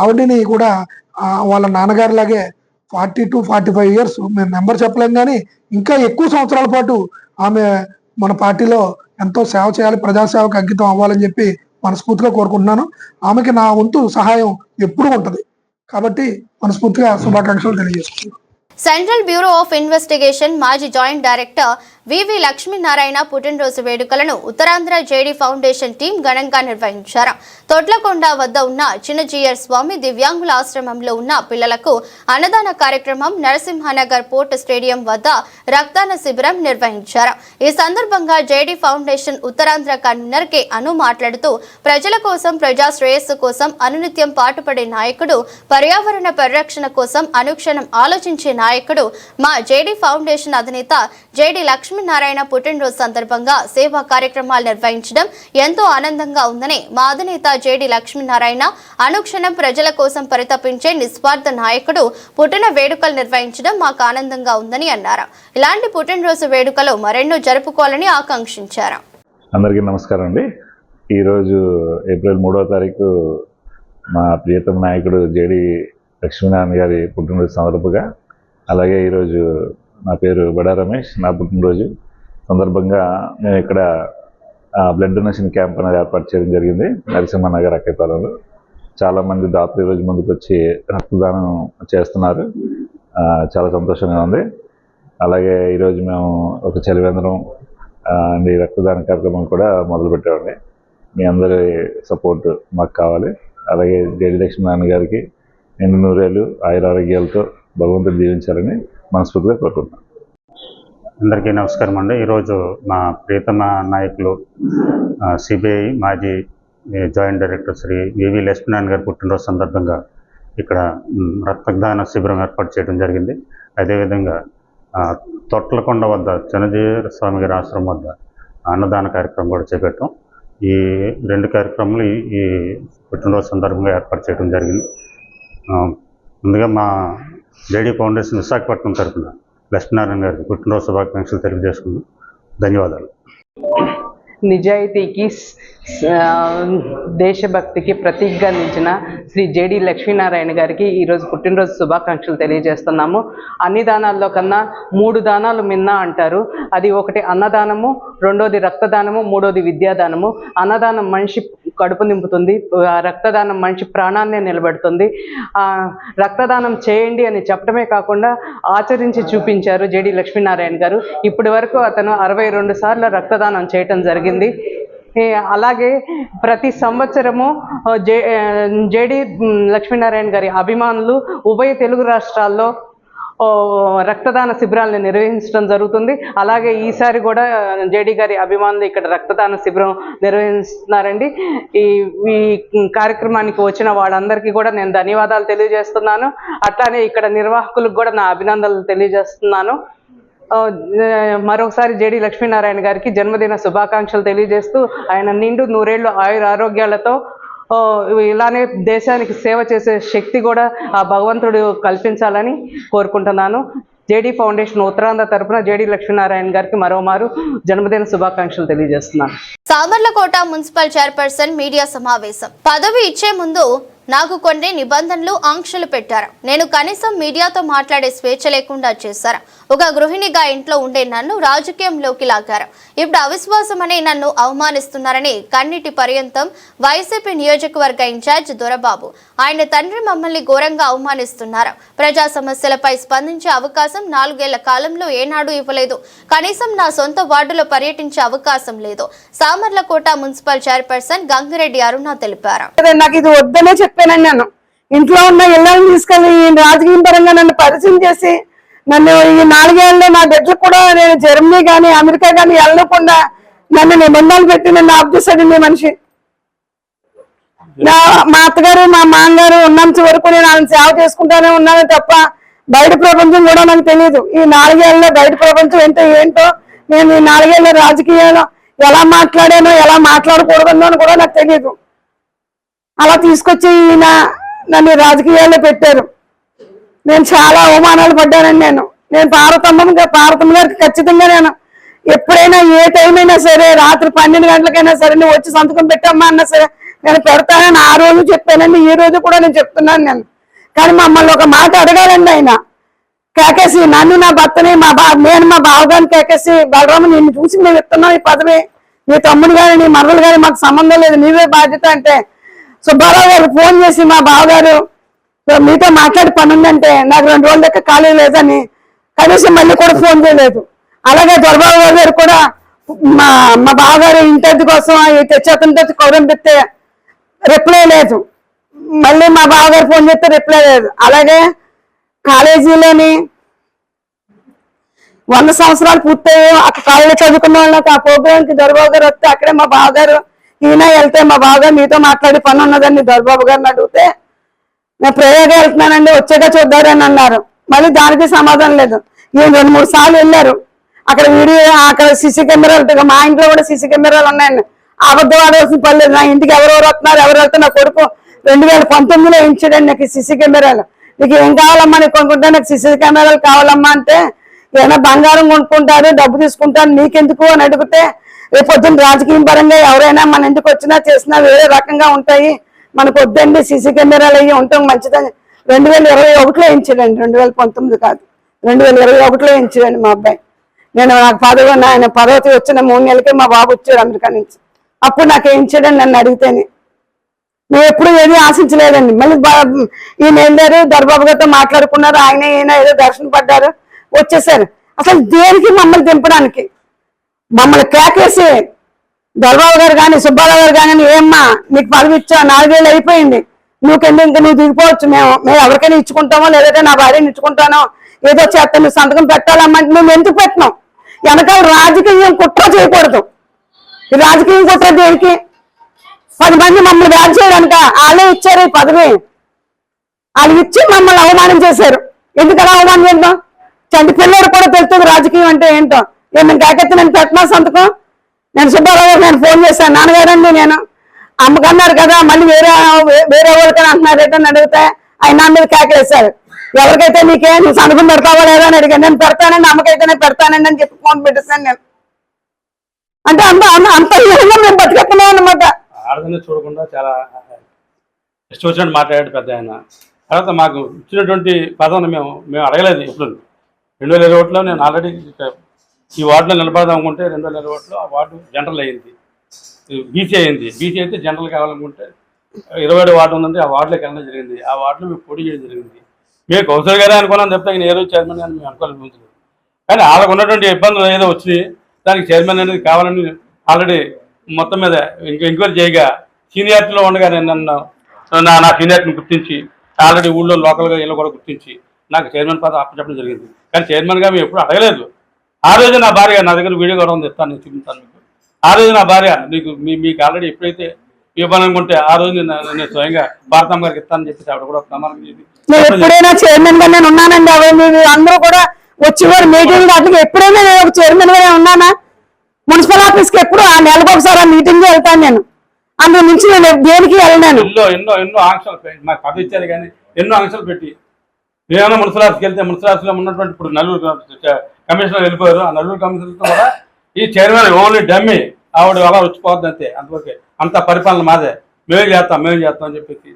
ఆవిడని కూడా వాళ్ళ నాన్నగారిలాగే 40 to 45 years మేము నెంబర్ చెప్పలేం కానీ ఇంకా ఎక్కువ సంవత్సరాల పాటు ఆమె మన పార్టీలో ఎంతో సేవ చేయాలి, ప్రజాసేవకు అంకితం అవ్వాలని చెప్పి మనస్ఫూర్తిగా కోరుకుంటున్నాను. ఆమెకి నా వంతు సహాయం ఎప్పుడూ ఉంటది. కాబట్టి మనస్ఫూర్తిగా శుభాకాంక్షలు తెలియజేస్తున్నాను. సెంట్రల్ బ్యూరో ఆఫ్ ఇన్వెస్టిగేషన్ మాజీ జాయింట్ డైరెక్టర్ వివి లక్ష్మీనారాయణ పుట్టినరోజు వేడుకలను ఉత్తరాంధ్ర జేడీ ఫౌండేషన్ టీం ఘనంగా నిర్వహించారు. తొట్లకొండ వద్ద ఉన్న చిన్నజీయర్ స్వామి దివ్యాంగుల ఆశ్రమంలో ఉన్న పిల్లలకు అన్నదాన కార్యక్రమం, నరసింహనగర్ పోర్ట్ స్టేడియం వద్ద రక్తదాన శిబిరం నిర్వహించారు. ఈ సందర్భంగా JD foundation Uttarandhra convener K Anu మాట్లాడుతూ ప్రజల కోసం, ప్రజా శ్రేయస్సు కోసం అనునిత్యం పాటుపడే నాయకుడు, పర్యావరణ పరిరక్షణ కోసం అనుక్షణం ఆలోచించే నాయకుడు మా జేడీ ఫౌండేషన్ అధినేత జేడీ లక్ష్మీనారాయణ పుట్టినరోజు సందర్భంగా సేవా కార్యక్రమాలు నిర్వహించడం ఎంతో ఆనందంగా ఉందని, మా అధినేత జేడీ లక్ష్మీనారాయణ అనుక్షణం ప్రజల కోసం పరితపించే నిస్వార్థ నాయకుడు పుట్టిన వేడుకలు నిర్వహించడం మాకు ఆనందంగా ఉందని అన్నారు. ఇలాంటి పుట్టినరోజు వేడుకలు మరెన్నో జరుపుకోవాలని ఆకాంక్షించారు. అందరికీ నమస్కారం అండి. ఈరోజు ఏప్రిల్ 3వ తారీఖు మా ప్రియతమ నాయకుడు జేడీ లక్ష్మీనారాయణ గారి పుట్టినరోజు సందర్భంగా, అలాగే ఈరోజు నా పేరు బడా రమేష్, నా పుట్టినరోజు సందర్భంగా మేము ఇక్కడ బ్లడ్ డొనేషన్ క్యాంప్ అనేది ఏర్పాటు చేయడం జరిగింది నరసింహనగర్ అక్కపాలెంలో. చాలామంది దాతలు ఈరోజు ముందుకు వచ్చి రక్తదానం చేస్తున్నారు. చాలా సంతోషంగా ఉంది. అలాగే ఈరోజు మేము ఒక చలివేంద్రం అండ్ రక్తదాన కార్యక్రమం కూడా మొదలుపెట్టామండి. మీ అందరి సపోర్ట్ మాకు కావాలి. అలాగే జేడీ లక్ష్మీనారాయణ గారికి నిండు నూరేళ్ళు ఆయురారోగ్యాలతో భగవంతుడు దీవించాలని మనస్ఫూర్తిగా కోరుకుంటున్నాను. అందరికీ నమస్కారం అండి. ఈరోజు మా ప్రియతమ నాయకులు సిబిఐ మాజీ జాయింట్ డైరెక్టర్ శ్రీ వివి లక్ష్మీనారాయణ గారి పుట్టినరోజు సందర్భంగా ఇక్కడ రక్తదాన శిబిరం ఏర్పాటు చేయడం జరిగింది. అదేవిధంగా తొట్లకొండ వద్ద చిన్నజీర స్వామి గారి ఆశ్రమం వద్ద అన్నదాన కార్యక్రమం కూడా చేపట్టాం. ఈ 2 కార్యక్రమాలు ఈ పుట్టినరోజు సందర్భంగా ఏర్పాటు చేయడం జరిగింది. ముందుగా మా జేడీ ఫౌండేషన్ విశాఖపట్నం తరఫున లక్ష్మీనారాయణ గారికి పుట్టినరోజు శుభాకాంక్షలు తెలియజేసుకున్నాం. ధన్యవాదాలు. నిజాయితీకి దేశభక్తికి ప్రతీకగా నిలిచిన శ్రీ జేడి లక్ష్మీనారాయణ గారికి ఈరోజు పుట్టినరోజు శుభాకాంక్షలు తెలియజేస్తున్నాము. అన్ని దానాల్లో కన్నా 3 దానాలు మిన్న అంటారు. అది ఒకటి అన్నదానము, రెండోది రక్తదానము, మూడోది విద్యాదానము. అన్నదానం మనిషి కడుపు నింపుతుంది, రక్తదానం మనిషి ప్రాణాన్నే నిలబెడుతుంది. రక్తదానం చేయండి అని చెప్పడమే కాకుండా ఆచరించి చూపించారు జేడి లక్ష్మీనారాయణ గారు. ఇప్పటి వరకు అతను 62 సార్లు రక్తదానం చేయటం జరిగింది. అలాగే ప్రతి సంవత్సరము జేడి లక్ష్మీనారాయణ గారి అభిమానులు ఉభయ తెలుగు రాష్ట్రాల్లో రక్తదాన శిబిరాలను నిర్వహించడం జరుగుతుంది. అలాగే ఈసారి కూడా జేడి గారి అభిమానులు ఇక్కడ రక్తదాన శిబిరం నిర్వహిస్తున్నారండి. ఈ కార్యక్రమానికి వచ్చిన వాళ్ళందరికీ కూడా నేను ధన్యవాదాలు తెలియజేస్తున్నాను. అట్లానే ఇక్కడ నిర్వాహకులకు కూడా నా అభినందనలు తెలియజేస్తున్నాను. మరొకసారి జేడి లక్ష్మీనారాయణ గారికి జన్మదిన శుభాకాంక్షలు తెలియజేస్తూ ఆయన నిండు 100 ఏళ్ళు ఆయుర ఆరోగ్యాలతో ఇలానే దేశానికి సేవ చేసే శక్తి కూడా ఆ భగవంతుడు కల్పించాలని కోరుకుంటున్నాను. జేడీ ఫౌండేషన్ ఉత్తరాంధ్ర తరఫున జేడి లక్ష్మీనారాయణ గారికి మరోమారు జన్మదిన శుభాకాంక్షలు తెలియజేస్తున్నాను. సామర్లకోట మున్సిపల్ చైర్పర్సన్ మీడియా సమావేశం. పదవి ఇచ్చే ముందు నాకు కొన్ని నిబంధనలు, ఆంక్షలు పెట్టారు. నేను కనీసం మీడియాతో మాట్లాడే స్వేచ్ఛ లేకుండా చేశారు. ఒక గృహిణిగా ఇంట్లో ఉండే నన్ను రాజకీయంలోకి లాగారు. ఇప్పుడు అవిశ్వాసం అని నన్ను అవమానిస్తున్నారని కన్నీటి పర్యంతం వైసీపీ నియోజకవర్గ ఇన్ఛార్జ్ దొరబాబు, ఆయన తండ్రి మమ్మల్ని ఘోరంగా అవమానిస్తున్నారు. ప్రజా సమస్యలపై స్పందించే అవకాశం 4 ఏళ్ల కాలంలో ఏనాడు ఇవ్వలేదు. కనీసం నా సొంత వార్డులో పర్యటించే అవకాశం లేదు. సామర్లకోట మున్సిపల్ చైర్పర్సన్ గంగిరెడ్డి అరుణ తెలిపారు. నాకు ఇది వద్దనే చెప్పానండి. నేను ఇంట్లో ఉన్న ఇళ్ళని తీసుకెళ్లి రాజకీయ పరంగా నన్ను పరిచయం చేసి నన్ను ఈ 4 ఏళ్ళలో నా బిడ్డలు కూడా నేను జర్మనీ కానీ అమెరికా కానీ వెళ్ళకుండా నన్ను నిబంధనలు పెట్టి నన్ను ఆఫ్ చేశాడండి మనిషి. మా అత్తగారు మా మామగారు ఉన్నంత వరకు నేను ఆయన సేవ చేసుకుంటానే ఉన్నాను తప్ప బయట ప్రపంచం కూడా నాకు తెలియదు. ఈ 4 ఏళ్ళలో బయట ప్రపంచం ఏంటో నేను ఈ 4 ఏళ్ళ రాజకీయాలు ఎలా మాట్లాడానో ఎలా మాట్లాడకూడదో అని కూడా నాకు తెలియదు. అలా తీసుకొచ్చి ఈయన నన్ను రాజకీయాల్లో పెట్టారు. నేను చాలా అవమానాలు పడ్డానండి. నేను పార్వతమ్మ గారికి ఖచ్చితంగా నేను ఎప్పుడైనా ఏ టైం అయినా సరే రాత్రి 12 గంటలకైనా సరే నువ్వు వచ్చి సంతకం పెట్టమ్మా అన్నా సరే నేను పెడతానని ఆ రోజు చెప్పానండి. ఈ రోజు కూడా నేను చెప్తున్నాను నేను. కానీ మమ్మల్ని ఒక మాట అడగాలండి ఆయన. కేకేసి నన్ను నా భర్తని నేను మా బావగారిని కేకేసి బలరాము నిన్ను చూసి మేము ఇస్తున్నాం ఈ పదవి, నీ తమ్ముడు గారి నీ మరదలు గారి మాకు సంబంధం లేదు, నీవే బాధ్యత అంటే సుబ్బారావు గారు ఫోన్ చేసి మా బావగారు మీతో మాట్లాడి పని ఉందంటే నాకు 2 రోజుల దగ్గర ఖాళీ లేదని కనీసం మళ్ళీ కూడా ఫోన్ చేయలేదు. అలాగే దొరబాబు గారు కూడా మా బావగారు ఇంటి కోసం తెచ్చేతంతో కౌరం పెడితే రిప్లై లేదు. మళ్ళీ మా బావగారు ఫోన్ చేస్తే రిప్లై లేదు. అలాగే కాలేజీలోని 100 సంవత్సరాలు పూర్తయ్యి అక్కడ కాలేజీ చదువుకున్న వాళ్ళకి ఆ ప్రోగ్రాంకి దొరబాబు గారు వస్తే అక్కడే మా బావగారు ఈయన వెళ్తే మా బావగారు మీతో మాట్లాడి పని ఉన్నదని దొరబాబు గారిని అడిగితే నేను ప్రయోగా వెళ్తున్నానండి వచ్చాక చూద్దారని అన్నారు. మళ్ళీ దానికి సమాధానం లేదు. ఈయన 2-3 సార్లు వెళ్ళారు. అక్కడ అక్కడ సీసీ కెమెరాలు, మా ఇంట్లో కూడా సీసీ కెమెరాలు ఉన్నాయండి. అబద్ధం ఆడవలసిన పని లేదు. నా ఇంటికి ఎవరెవరు వస్తున్నారు ఎవరు వెళ్తే నా కొడుకు 2019లో ఇచ్చాడండి నాకు సీసీ కెమెరాలు. నీకు ఏం కావాలమ్మా నీకు కొనుక్కుంటా, నాకు సీసీ కెమెరాలు కావాలమ్మా అంటే ఏమైనా బంగారం కొనుక్కుంటారు డబ్బు తీసుకుంటారు నీకెందుకు అని అడిగితే రేపు పొద్దున్న రాజకీయ పరంగా ఎవరైనా మన ఇంటికి వచ్చినా చేసినా వేరే రకంగా ఉంటాయి, మనకు వద్దండి సీసీ కెమెరాలు అయ్యి ఉంటాం మంచిదని 2021లో ఇచ్చాడండి. 2019 కాదు 2021లో ఇచ్చాడండి మా అబ్బాయి. నాకు పదవి వచ్చిన 3 నెలలకే మా బాబు వచ్చాడు అమెరికా నుంచి. అప్పుడు నాకు ఏం ఇచ్చాడని నన్ను అడిగితేనే మేము ఎప్పుడు ఏది ఆశించలేదండి. మళ్ళీ ఈయన వెళ్ళారు దొరబాబు గారితో మాట్లాడుకున్నారు. ఈయన ఏదో దర్శనం పడ్డారు వచ్చేసారు. అసలు దేనికి మమ్మల్ని దింపడానికి మమ్మల్ని కేకేసి దొరబాబు గారు కానీ సుబ్బారావు గారు కానీ ఏమ్మా నీకు పదవి ఇచ్చా 4 ఏళ్ళు అయిపోయింది నువ్వు దిగిపోవచ్చు, మేము ఎవరికైనా ఇచ్చుకుంటామో లేదంటే నా భార్యని ఇచ్చుకుంటానో ఏదో చేస్తాను నువ్వు సంతకం పెట్టాలమ్మంటే మేము ఎందుకు పెట్టినాం? వెనకాల రాజకీయం కుట్ర చేయకూడదు. ఈ రాజకీయం కుట్ర దేనికి? 10 మంది మమ్మల్ని బ్యాన్ చేయడానిక? వాళ్ళే ఇచ్చారు ఈ పదవి. వాళ్ళు ఇచ్చి మమ్మల్ని అవమానం చేశారు. ఎందుకలా అవమానం చేద్దాం? చంటి పిల్లడు కూడా తెలుస్తుంది రాజకీయం అంటే ఏంటో. నేను కాకెత్తి నేను పెట్టినా సంతకం. నేను సుబ్బారావు నేను ఫోన్ చేశాను, నాన్నగారండి నేను అమ్మకన్నారు కదా మళ్ళీ వేరే వాళ్ళకని అంటున్నారేటని అడిగితే ఆయన నా మీద కేకలేశారు. ఎవరికైతే నీకే నువ్వు సంతకం పెడతావా లేదా అని అడిగాను. నేను పెడతానండి, అమ్మకైతేనే పెడతానండి అని చెప్పి ఫోన్ పెట్టేశాను నేను. అంటే అంత విధంగా మేము బతికెత్తున్నాం అన్నమాట. ఆడదని చూడకుండా చాలా ఇష్టం వచ్చినట్టు మాట్లాడాడు పెద్ద ఆయన. తర్వాత మాకు ఇచ్చినటువంటి పదవిని మేము అడగలేదు. ఎప్పుడు 2021లో నేను ఆల్రెడీ ఈ వార్డులో నిలబడదాం అనుకుంటే 2021లో ఆ వార్డు జనరల్ అయ్యింది, బీసీ అయింది. బీసీ అయితే జనరల్ కావాలనుకుంటే 27 వార్డు ఉందంటే ఆ వార్డులోకి వెళ్ళడం జరిగింది. ఆ వార్డులో మేము పోటీ చేయడం జరిగింది. మేము కౌన్సిలర్ గారే అనుకున్నాం తప్పితే నేను ఏ రోజు చైర్మన్ కానీ మేము అనుకోలేదు. కానీ వాళ్ళకు ఉన్నటువంటి ఇబ్బందులు ఏదో వచ్చినాయి, దానికి చైర్మన్ అనేది కావాలని ఆల్రెడీ మొత్తం మీద ఎంక్వైరీ చేయగా సీనియారిటీలో ఉండగా నేను నా సీనియారిటీని గుర్తించి ఆల్రెడీ ఊళ్ళో లోకల్గా వీళ్ళు కూడా గుర్తించి నాకు చైర్మన్ పదవి అప్పచెప్పడం జరిగింది. కానీ చైర్మన్గా మేము ఎప్పుడు అడగలేదు. ఆ రోజు నా భార్య, నా దగ్గర వీడియో కూడా ఉంది, ఇస్తాను, నేను చూపిస్తాను మీకు. ఆ రోజు నా భార్య మీకు ఆల్రెడీ ఎప్పుడైతే ఇవ్వాలనుకుంటే ఆ రోజు నేను స్వయంగా భారతమ్మ గారికి ఇస్తానని చెప్పేసి ఆవిడ కూడా ప్రమాణం చేసి ఎప్పుడైనా చైర్మన్ గా నేను ఉన్నానండి. అందరూ కూడా వచ్చేవారు మీటింగ్ అట్లా. ఎప్పుడైనా నేను ఒక చైర్మన్ గా ఉన్నానా? మున్సిపల్ ఆఫీస్ కి ఎప్పుడు ఆ నెలకు ఒకసారి ఆ మీటింగ్ వెళ్తాను నేను. అందులో నుంచి నేను దేనికి వెళ్ళాను. ఎన్నో ఆంక్షలు మాకు పదవి ఇచ్చారు కానీ ఎన్నో ఆంక్షలు పెట్టి ఏమైనా మున్సిపల్ ఆఫీస్కి వెళ్తే మున్సిపల్ ఆఫీస్లో ఉన్నటువంటి ఇప్పుడు నలుగురు కమిషనర్ వెళ్ళిపోయారు. ఆ నలుగురు కమిషనర్తో కూడా ఈ చైర్మన్ ఓన్లీ డమ్మి, ఆవిడ అలా వచ్చిపోద్ది అంతే, అంతవరకే. అంత పరిపాలన మాదే, మేము చేస్తాం అని చెప్పేసి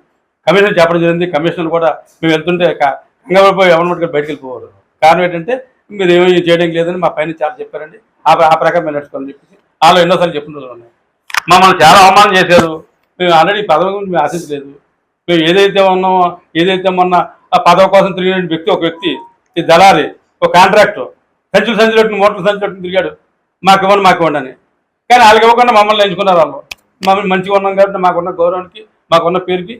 కమిషనర్ చెప్పడం జరిగింది. కమిషనర్ కూడా మేము వెళ్తుంటే కంగారు ఎవరి మటుకు బయటకు వెళ్ళిపోవాలి. కారణం ఏంటంటే మీరు ఏమీ చేయడం లేదని మా పైన చాలా చెప్పారండి. ఆ ప్రకారం మేము నడుచుకోవాలని చెప్పేసి వాళ్ళు ఎన్నోసార్లు చెప్పిన రోజులు ఉన్నాయి. మమ్మల్ని చాలా అవమానం చేశారు. మేము ఆల్రెడీ పదవి గురించి మేము ఆశించలేదు. మేము ఏదైతే మొన్న ఆ పదవి కోసం తిరిగిన వ్యక్తి, ఒక వ్యక్తి ఈ దళారి, ఒక కాంట్రాక్టర్ సంచులు పెట్టుకుని మోటార్లు సంచులు పెట్టుకుని తిరిగాడు, మాకు ఇవ్వండి అని. కానీ వాళ్ళకి ఇవ్వకుండా మమ్మల్ని ఎంచుకున్నారు. వాళ్ళు మమ్మల్ని మంచిగా ఉన్నాం కాబట్టి మాకున్న గౌరవానికి, మాకున్న పేరుకి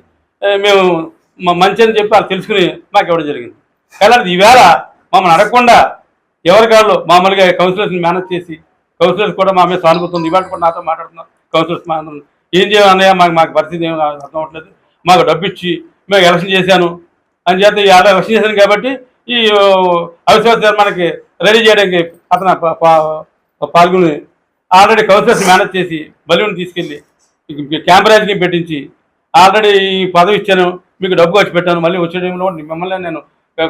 మేము మంచి అని చెప్పి వాళ్ళు తెలుసుకుని మాకు ఇవ్వడం జరిగింది. కానీ ఈవేళ మమ్మల్ని అడగకుండా ఎవరికాళ్ళు మామూలుగా కౌన్సిలర్స్ని మేనేజ్ చేసి, కౌన్సిలర్స్ కూడా మా మీద సానుభూతుంది. ఇవాళ కూడా నాతో మాట్లాడుతున్నారు కౌన్సిలర్స్. ఏం చేయాలన్నయ్య, మాకు పరిస్థితి ఏమి అర్థం అవ్వట్లేదు, మాకు డబ్బు ఇచ్చి మేము ఎలక్షన్ చేశాను అని చేస్తే ఈ ఆడ ఎలక్షన్ చేశాను కాబట్టి ఈ అవిశ్వాస తీర్మానానికి రెడీ చేయడానికి అతను పాల్గొని ఆల్రెడీ కౌన్సిలర్స్ మేనేజ్ చేసి బలూన్ తీసుకెళ్ళి క్యాంపరేజ్ని పెట్టించి ఆల్రెడీ ఈ పదవి ఇచ్చాను, మీకు డబ్బు వచ్చి పెట్టాను, మళ్ళీ వచ్చే టైంలో మిమ్మల్ని నేను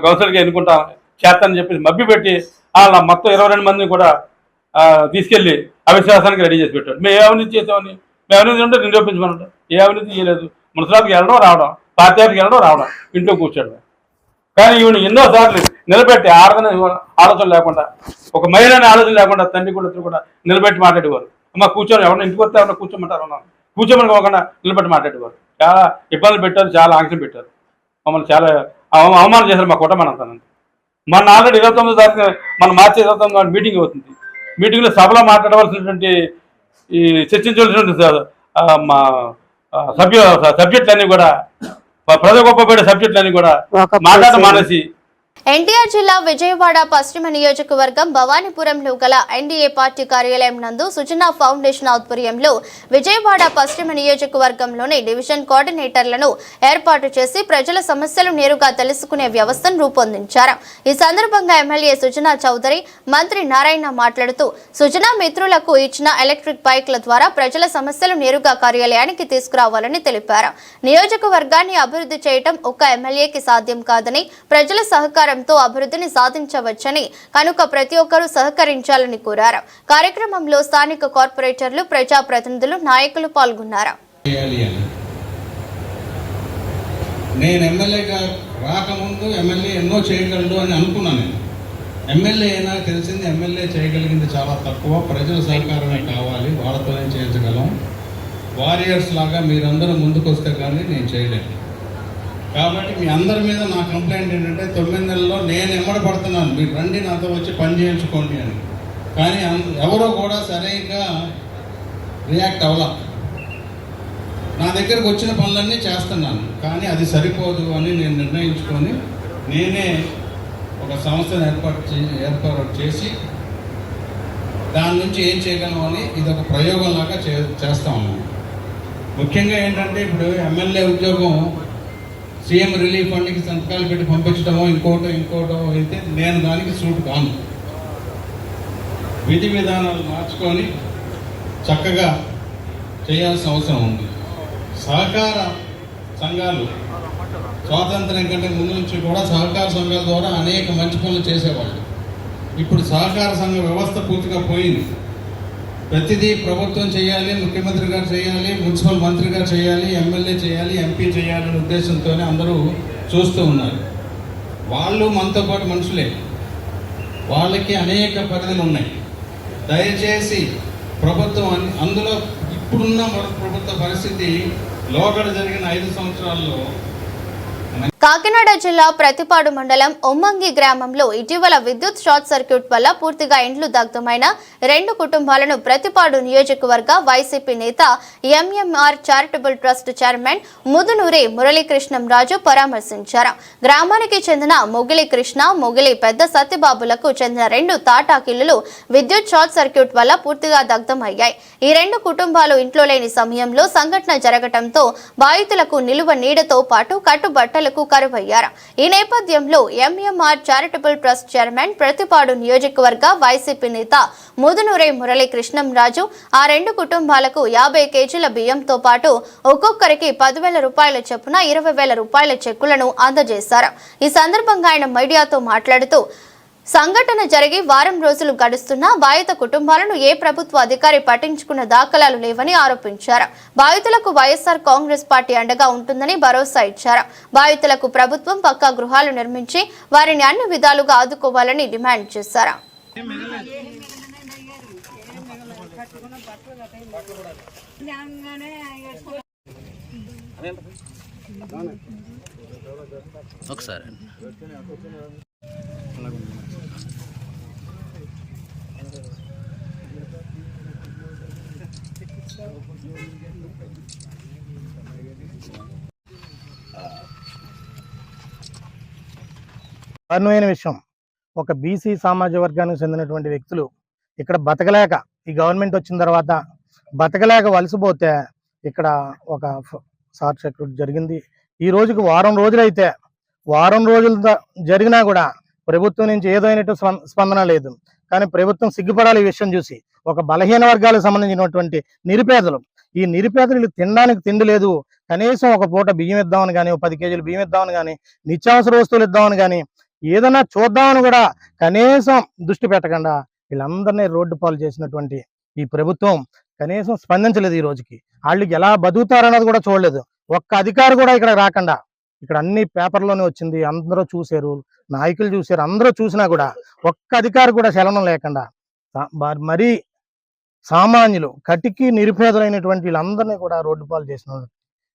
కౌన్సిలర్గా ఎన్నుకుంటాను చేస్తానని చెప్పేసి మభ్య పెట్టి వాళ్ళ మొత్తం 22 మందిని కూడా తీసుకెళ్ళి అవిశ్వాసానికి రెడీ చేసి పెట్టాడు. మేము ఏ అవినీతి చేసామని, మేము అవినీతి ఉంటే నిరూపించమన్నట్టు. ఏ అవినీతి చేయలేదు. మున్సిపాలిటీకి వెళ్ళడం రావడం, పార్టీ ఆఫీస్కి వెళ్ళడం రావడం, ఇంట్లో కూర్చోడం. కానీ ఈవిని ఎన్నోసార్లు నిలబెట్టి ఆలోచన లేకుండా, ఒక మహిళని ఆలోచన లేకుండా తండ్రి కూడా కూడా నిలబెట్టి మాట్లాడేవారు. అమ్మ కూర్చొని ఎవరైనా ఇంటికి వస్తే ఎవరైనా కూర్చోమంటారు అన్నాను, కూర్చోమని కాకుండా నిలబెట్టి మాట్లాడేవారు. చాలా ఇబ్బందులు పెట్టారు, చాలా ఆంక్షలు పెట్టారు. మమ్మల్ని చాలా అవమానం చేశారు మా కుటుంబాన్ని అంతా. మొన్న ఆల్రెడీ 29వ తారీఖు మన మార్చి 29వ మీటింగ్ అవుతుంది. మీటింగ్లో సభలో మాట్లాడవలసినటువంటి ఈ చర్చించవలసినటువంటి మా సబ్జెక్టులన్నీ కూడా, ప్రజా గొప్పపడే సబ్జెక్టులన్నీ కూడా మాట్లాడడం మానేసి ఎన్టీఆర్ జిల్లా విజయవాడ పశ్చిమ నియోజకవర్గం భవానీపురంలో గల ఎన్డీఏ పార్టీ కార్యాలయం నందు సుజనా ఫౌండేషన్ ఆధ్వర్యంలో విజయవాడ పశ్చిమ నియోజకవర్గంలోని డివిజన్ కోఆర్డినేటర్లను ఏర్పాటు చేసి ప్రజల సమస్యలు నేరుగా తెలుసుకునే వ్యవస్థను రూపొందించారు. ఈ సందర్భంగా ఎమ్మెల్యే సుజనా చౌదరి, మంత్రి నారాయణ మాట్లాడుతూ సుజనా మిత్రులకు ఇచ్చిన ఎలక్ట్రిక్ బైక్ల ద్వారా ప్రజల సమస్యలు నేరుగా కార్యాలయానికి తీసుకురావాలని తెలిపారు. నియోజకవర్గాన్ని అభివృద్ధి చేయడం ఒక్క ఎమ్మెల్యేకి సాధ్యం కాదని, ప్రజల సహకారం అభివృద్ధిని సాధించవచ్చని, కనుక ప్రతి ఒక్కరూ సహకరించాలని కోరారు. కార్యక్రమంలో స్థానిక కార్పొరేటర్లు, ప్రజాప్రతినిధులు, నాయకులు పాల్గొన్నారు. నేను ఎమ్మెల్యేగా రాకముందు ఎమ్మెల్యే ఎన్నో చేయగలడు అని అనుకున్నాను. ఎమ్మెల్యే అయినా తెలిసింది ఎమ్మెల్యే చేయగలిగింది చాలా తక్కువ, ప్రజల సహకారమే కావాలి, వాళ్ళతోనే చేయించగలం. వారియర్స్ లాగా మీరందరూ ముందుకు వస్తే కానీ నేను చేయలేను. కాబట్టి మీ అందరి మీద నా కంప్లైంట్ ఏంటంటే 9 నెలల్లో నేను ఎమ్మడపడుతున్నాను, మీరు రండి నాతో వచ్చి పని చేయించుకోండి అని. కానీ ఎవరో కూడా సరిగ్గా రియాక్ట్ అవ్వాల. నా దగ్గరకు వచ్చిన పనులన్నీ చేస్తున్నాను, కానీ అది సరిపోదు అని నేను నిర్ణయించుకొని నేనే ఒక సంస్థను ఏర్పాటు చేసి దాని నుంచి ఏం చేయగలమని ఇది ఒక ప్రయోగంలాగా చేస్తా ఉన్నాం. ముఖ్యంగా ఏంటంటే ఇప్పుడు ఎమ్మెల్యే ఉద్యోగం సీఎం రిలీఫ్ ఫండ్కి సంతకాలు పెట్టి పంపించడమో ఇంకోటో అయితే నేను దానికి సూట్ కాను. విధి విధానాలు మార్చుకొని చక్కగా చేయాల్సిన అవసరం ఉంది. సహకార సంఘాలు స్వాతంత్ర్యం కంటే ముందు నుంచి కూడా సహకార సంఘాల ద్వారా అనేక మంచి పనులు చేసేవాళ్ళు. ఇప్పుడు సహకార సంఘ వ్యవస్థ పూర్తిగా పోయింది. ప్రతిదీ ప్రభుత్వం చేయాలి, ముఖ్యమంత్రి గారు చేయాలి, మున్సిపల్ మంత్రి గారు చేయాలి, ఎమ్మెల్యే చేయాలి, ఎంపీ చేయాలనే ఉద్దేశంతోనే అందరూ చూస్తూ ఉన్నారు. వాళ్ళు మనతో పాటు మనుషులే, వాళ్ళకి అనేక పరిధులు ఉన్నాయి. దయచేసి ప్రభుత్వం అందులో ఇప్పుడున్న ప్రభుత్వ పరిస్థితి లోగడ జరిగిన 5 సంవత్సరాల్లో కాకినాడ జిల్లా ప్రతిపాడు మండలం ఒమ్మంగి గ్రామంలో ఇటీవల విద్యుత్ షార్ట్ సర్క్యూట్ వల్ల పూర్తిగా ఇండ్లు దగ్ధమైన 2 కుటుంబాలను ప్రతిపాడు నియోజకవర్గ వైసీపీ నేత MMR charitable trust chairman Mudunuri Murali Krishnam Raju పరామర్శించారు. గ్రామానికి చెందిన మొగిలి కృష్ణ, మొగిలి పెద్ద సత్యబాబులకు చెందిన 2 తాటాకిళ్లు విద్యుత్ షార్ట్ సర్క్యూట్ వల్ల పూర్తిగా దగ్ధమయ్యాయి. ఈ 2 కుటుంబాలు ఇంట్లో లేని సమయంలో సంఘటన జరగడంతో బాధితులకు నిలువ నీడతో పాటు కట్టుబట్టలకు కరువయ్యారు. ఈ నేపథ్యంలో MMR charitable trust chairman Prathipadu నియోజకవర్గ వైసీపీ నేత ముదునూరి మురళీకృష్ణంరాజు ఆ 2 కుటుంబాలకు 50 కేజీల బియ్యంతో పాటు ఒక్కొక్కరికి 10,000 రూపాయల చొప్పున 20,000 రూపాయల చెక్కులను అందజేశారు. ఈ సందర్భంగా ఆయన మీడియాతో మాట్లాడుతూ సంఘటన జరిగి వారం రోజులు గడుస్తున్నా బాధిత కుటుంబాలను ఏ ప్రభుత్వ అధికారి పట్టించుకున్న దాఖలాలు లేవని ఆరోపించారు. బాధితులకు వైఎస్ఆర్ కాంగ్రెస్ పార్టీ అండగా ఉంటుందని భరోసా ఇచ్చారు. బాధితులకు ప్రభుత్వం పక్కా గృహాలు నిర్మించి వారిని అన్ని విధాలుగా ఆదుకోవాలని డిమాండ్ చేశారు. దారుణమైన విషయం, ఒక బీసీ సామాజిక వర్గానికి చెందినటువంటి వ్యక్తులు ఇక్కడ బతకలేక, ఈ గవర్నమెంట్ వచ్చిన తర్వాత బతకలేక వలసిపోతే ఇక్కడ ఒక షార్ట్ సర్క్యూట్ జరిగింది. ఈ రోజుకి వారం రోజులు జరిగినా కూడా ప్రభుత్వం నుంచి ఏదైనట్టు స్పందన లేదు. కానీ ప్రభుత్వం సిగ్గుపడాలి ఈ విషయం చూసి. ఒక బలహీన వర్గాలకు సంబంధించినటువంటి నిరుపేదలు, ఈ నిరుపేదలు తినడానికి తిండి లేదు, కనీసం ఒక పూట బియ్యం ఇద్దామని కానీ, 10 కేజీలు బియ్యం ఇద్దామని కానీ, నిత్యావసర వస్తువులు ఇద్దామని కానీ, ఏదైనా చూద్దామని కూడా కనీసం దృష్టి పెట్టకుండా వీళ్ళందరినీ రోడ్డు పాలు చేసినటువంటి ఈ ప్రభుత్వం కనీసం స్పందించలేదు. ఈ రోజుకి వాళ్ళకి ఎలా బతుకుతారన్నది కూడా చూడలేదు. ఒక్క అధికారి కూడా ఇక్కడ రాకుండా, ఇక్కడ అన్ని పేపర్లోనే వచ్చింది, అందరూ చూశారు, నాయకులు చూశారు, అందరూ చూసినా కూడా ఒక్క అధికారి కూడా చలనం లేకుండా మరీ సామాన్యులు కటికి నిరుపేదలైనటువంటి వీళ్ళందరినీ కూడా రోడ్డు పాలు చేసిన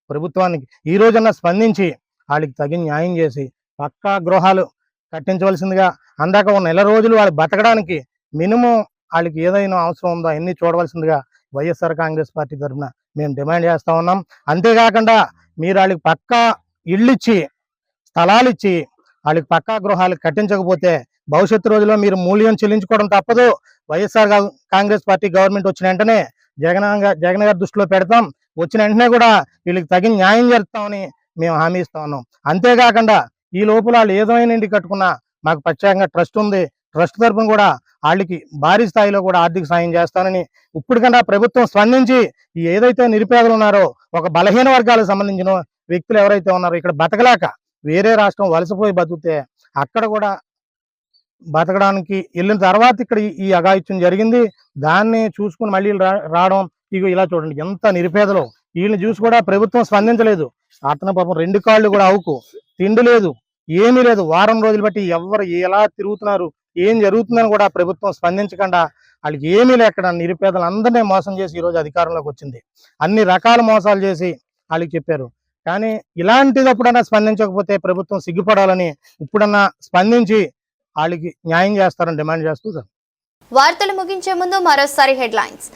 ప్రభుత్వానికి ఈ రోజన్నా స్పందించి వాళ్ళకి తగిన న్యాయం చేసి పక్కా గృహాలు కట్టించవలసిందిగా, అందాక ఒక నెల రోజులు వాళ్ళు బతకడానికి మినిమం వాళ్ళకి ఏదైనా అవసరం ఉందో అన్ని చూడవలసిందిగా వైఎస్ఆర్ కాంగ్రెస్ పార్టీ తరఫున మేము డిమాండ్ చేస్తా ఉన్నాం. అంతేకాకుండా మీరు వాళ్ళకి పక్కా ఇళ్ళు ఇచ్చి, స్థలాలు ఇచ్చి వాళ్ళకి పక్కా గృహాలు కట్టించకపోతే భవిష్యత్తు రోజుల్లో మీరు మూల్యం చెల్లించుకోవడం తప్పదు. వైఎస్ఆర్ కాంగ్రెస్ పార్టీ గవర్నమెంట్ వచ్చిన వెంటనే జగన్ గారి దృష్టిలో పెడతాం. వచ్చిన వెంటనే కూడా వీళ్ళకి తగిన న్యాయం చేస్తామని మేము హామీ ఇస్తా ఉన్నాం. అంతేకాకుండా ఈ లోపల వాళ్ళు ఏదైనా ఇంటి కట్టుకున్నా మాకు ప్రత్యేకంగా ట్రస్ట్ ఉంది, ట్రస్ట్ తరఫున కూడా వాళ్ళకి భారీ స్థాయిలో కూడా ఆర్థిక సాయం చేస్తానని ఇప్పటికన్నా ప్రభుత్వం స్పందించి ఈ ఏదైతే నిరుపేదలు ఉన్నారో, ఒక బలహీన వర్గాలకు సంబంధించిన వ్యక్తులు ఎవరైతే ఉన్నారో ఇక్కడ బతకలేక వేరే రాష్ట్రం వలసపోయి బతికితే అక్కడ కూడా బతకడానికి వెళ్ళిన తర్వాత ఇక్కడ ఈ అఘాయిత్యం జరిగింది. దాన్ని చూసుకుని మళ్ళీ రావడం, ఇక ఇలా చూడండి ఎంత నిరుపేదలు. వీళ్ళని చూసి కూడా ప్రభుత్వం స్పందించలేదు. అతను పాపం 2 కాళ్ళు కూడా అవుకు, తిండి లేదు, ఏమీ లేదు. వారం రోజులు బట్టి ఎవరు ఎలా తిరుగుతున్నారు, ఏం జరుగుతుందని కూడా ప్రభుత్వం స్పందించకుండా వాళ్ళకి ఏమీ లేక నిరుపేదలు అందరినీ మోసం చేసి ఈరోజు అధికారంలోకి వచ్చింది. అన్ని రకాల మోసాలు చేసి వాళ్ళకి చెప్పారు. కానీ ఇలాంటిది ఎప్పుడన్నా స్పందించకపోతే ప్రభుత్వం సిగ్గుపడాలని ఇప్పుడన్నా స్పందించి వాళ్ళకి న్యాయం చేస్తారని డిమాండ్ చేస్తూ సార్. వార్తలు ముగించే ముందు మరోసారి హెడ్లైన్స్.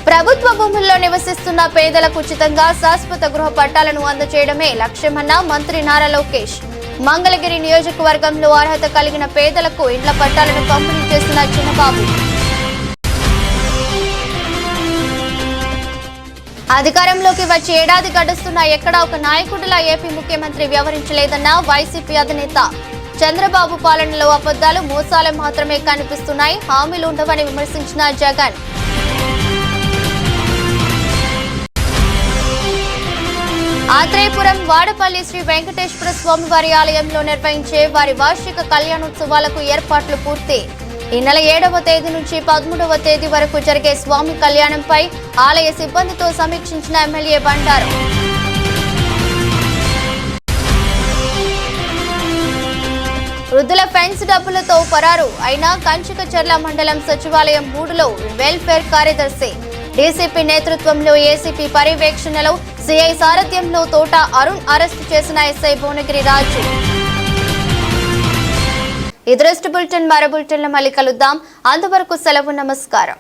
ప్రభుత్వ భూముల్లో నివసిస్తున్న పేదలకు ఉచితంగా శాశ్వత గృహ పట్టాలను అందజేయడమే లక్ష్యమన్న మంత్రి నారా లోకేష్. మంగళగిరి నియోజకవర్గంలో అర్హత కలిగిన పేదలకు ఇండ్ల పట్టాలను పంపిణీ చేసిన చిన్నబాబు. అధికారంలోకి వచ్చి ఏడాది గడుస్తున్నా ఎక్కడా ఒక నాయకుడిలా ఏపీ ముఖ్యమంత్రి వ్యవహరించలేదన్న వైసీపీ అధినేత. చంద్రబాబు పాలనలో అబద్ధాలు, మోసాలు మాత్రమే కనిపిస్తున్నాయి, హామీలు ఉండవని విమర్శించిన జగన్. ఆత్రేయపురం వాడపల్లి శ్రీ వెంకటేశ్వర స్వామివారి ఆలయంలో నిర్వహించే వారి వార్షిక కళ్యాణోత్సవాలకు ఏర్పాట్లు పూర్తి. ఈ నెల 7వ తేదీ నుంచి 13వ తేదీ వరకు జరిగే స్వామి కళ్యాణంపై ఆలయ సిబ్బందితో సమీక్షించిన ఎమ్మెల్యే బండారు. వృద్ధుల ఫెన్స్ డబ్బులతో పరారు అయిన కంచికచర్ల మండలం సచివాలయం 3లో వెల్ఫేర్ కార్యదర్శి. డీసీపీ నేతృత్వంలో ఏసీపీ పర్యవేక్షణలో సిఐ సారథ్యంలో తోట అరుణ్ అరెస్టు చేసిన ఎస్ఐ భువనగిరి రాజు. ఈ దృష్టి బులెటిన్ మరో బులెటిన్లో మళ్ళీ కలుద్దాం. అంతవరకు సెలవు, నమస్కారం.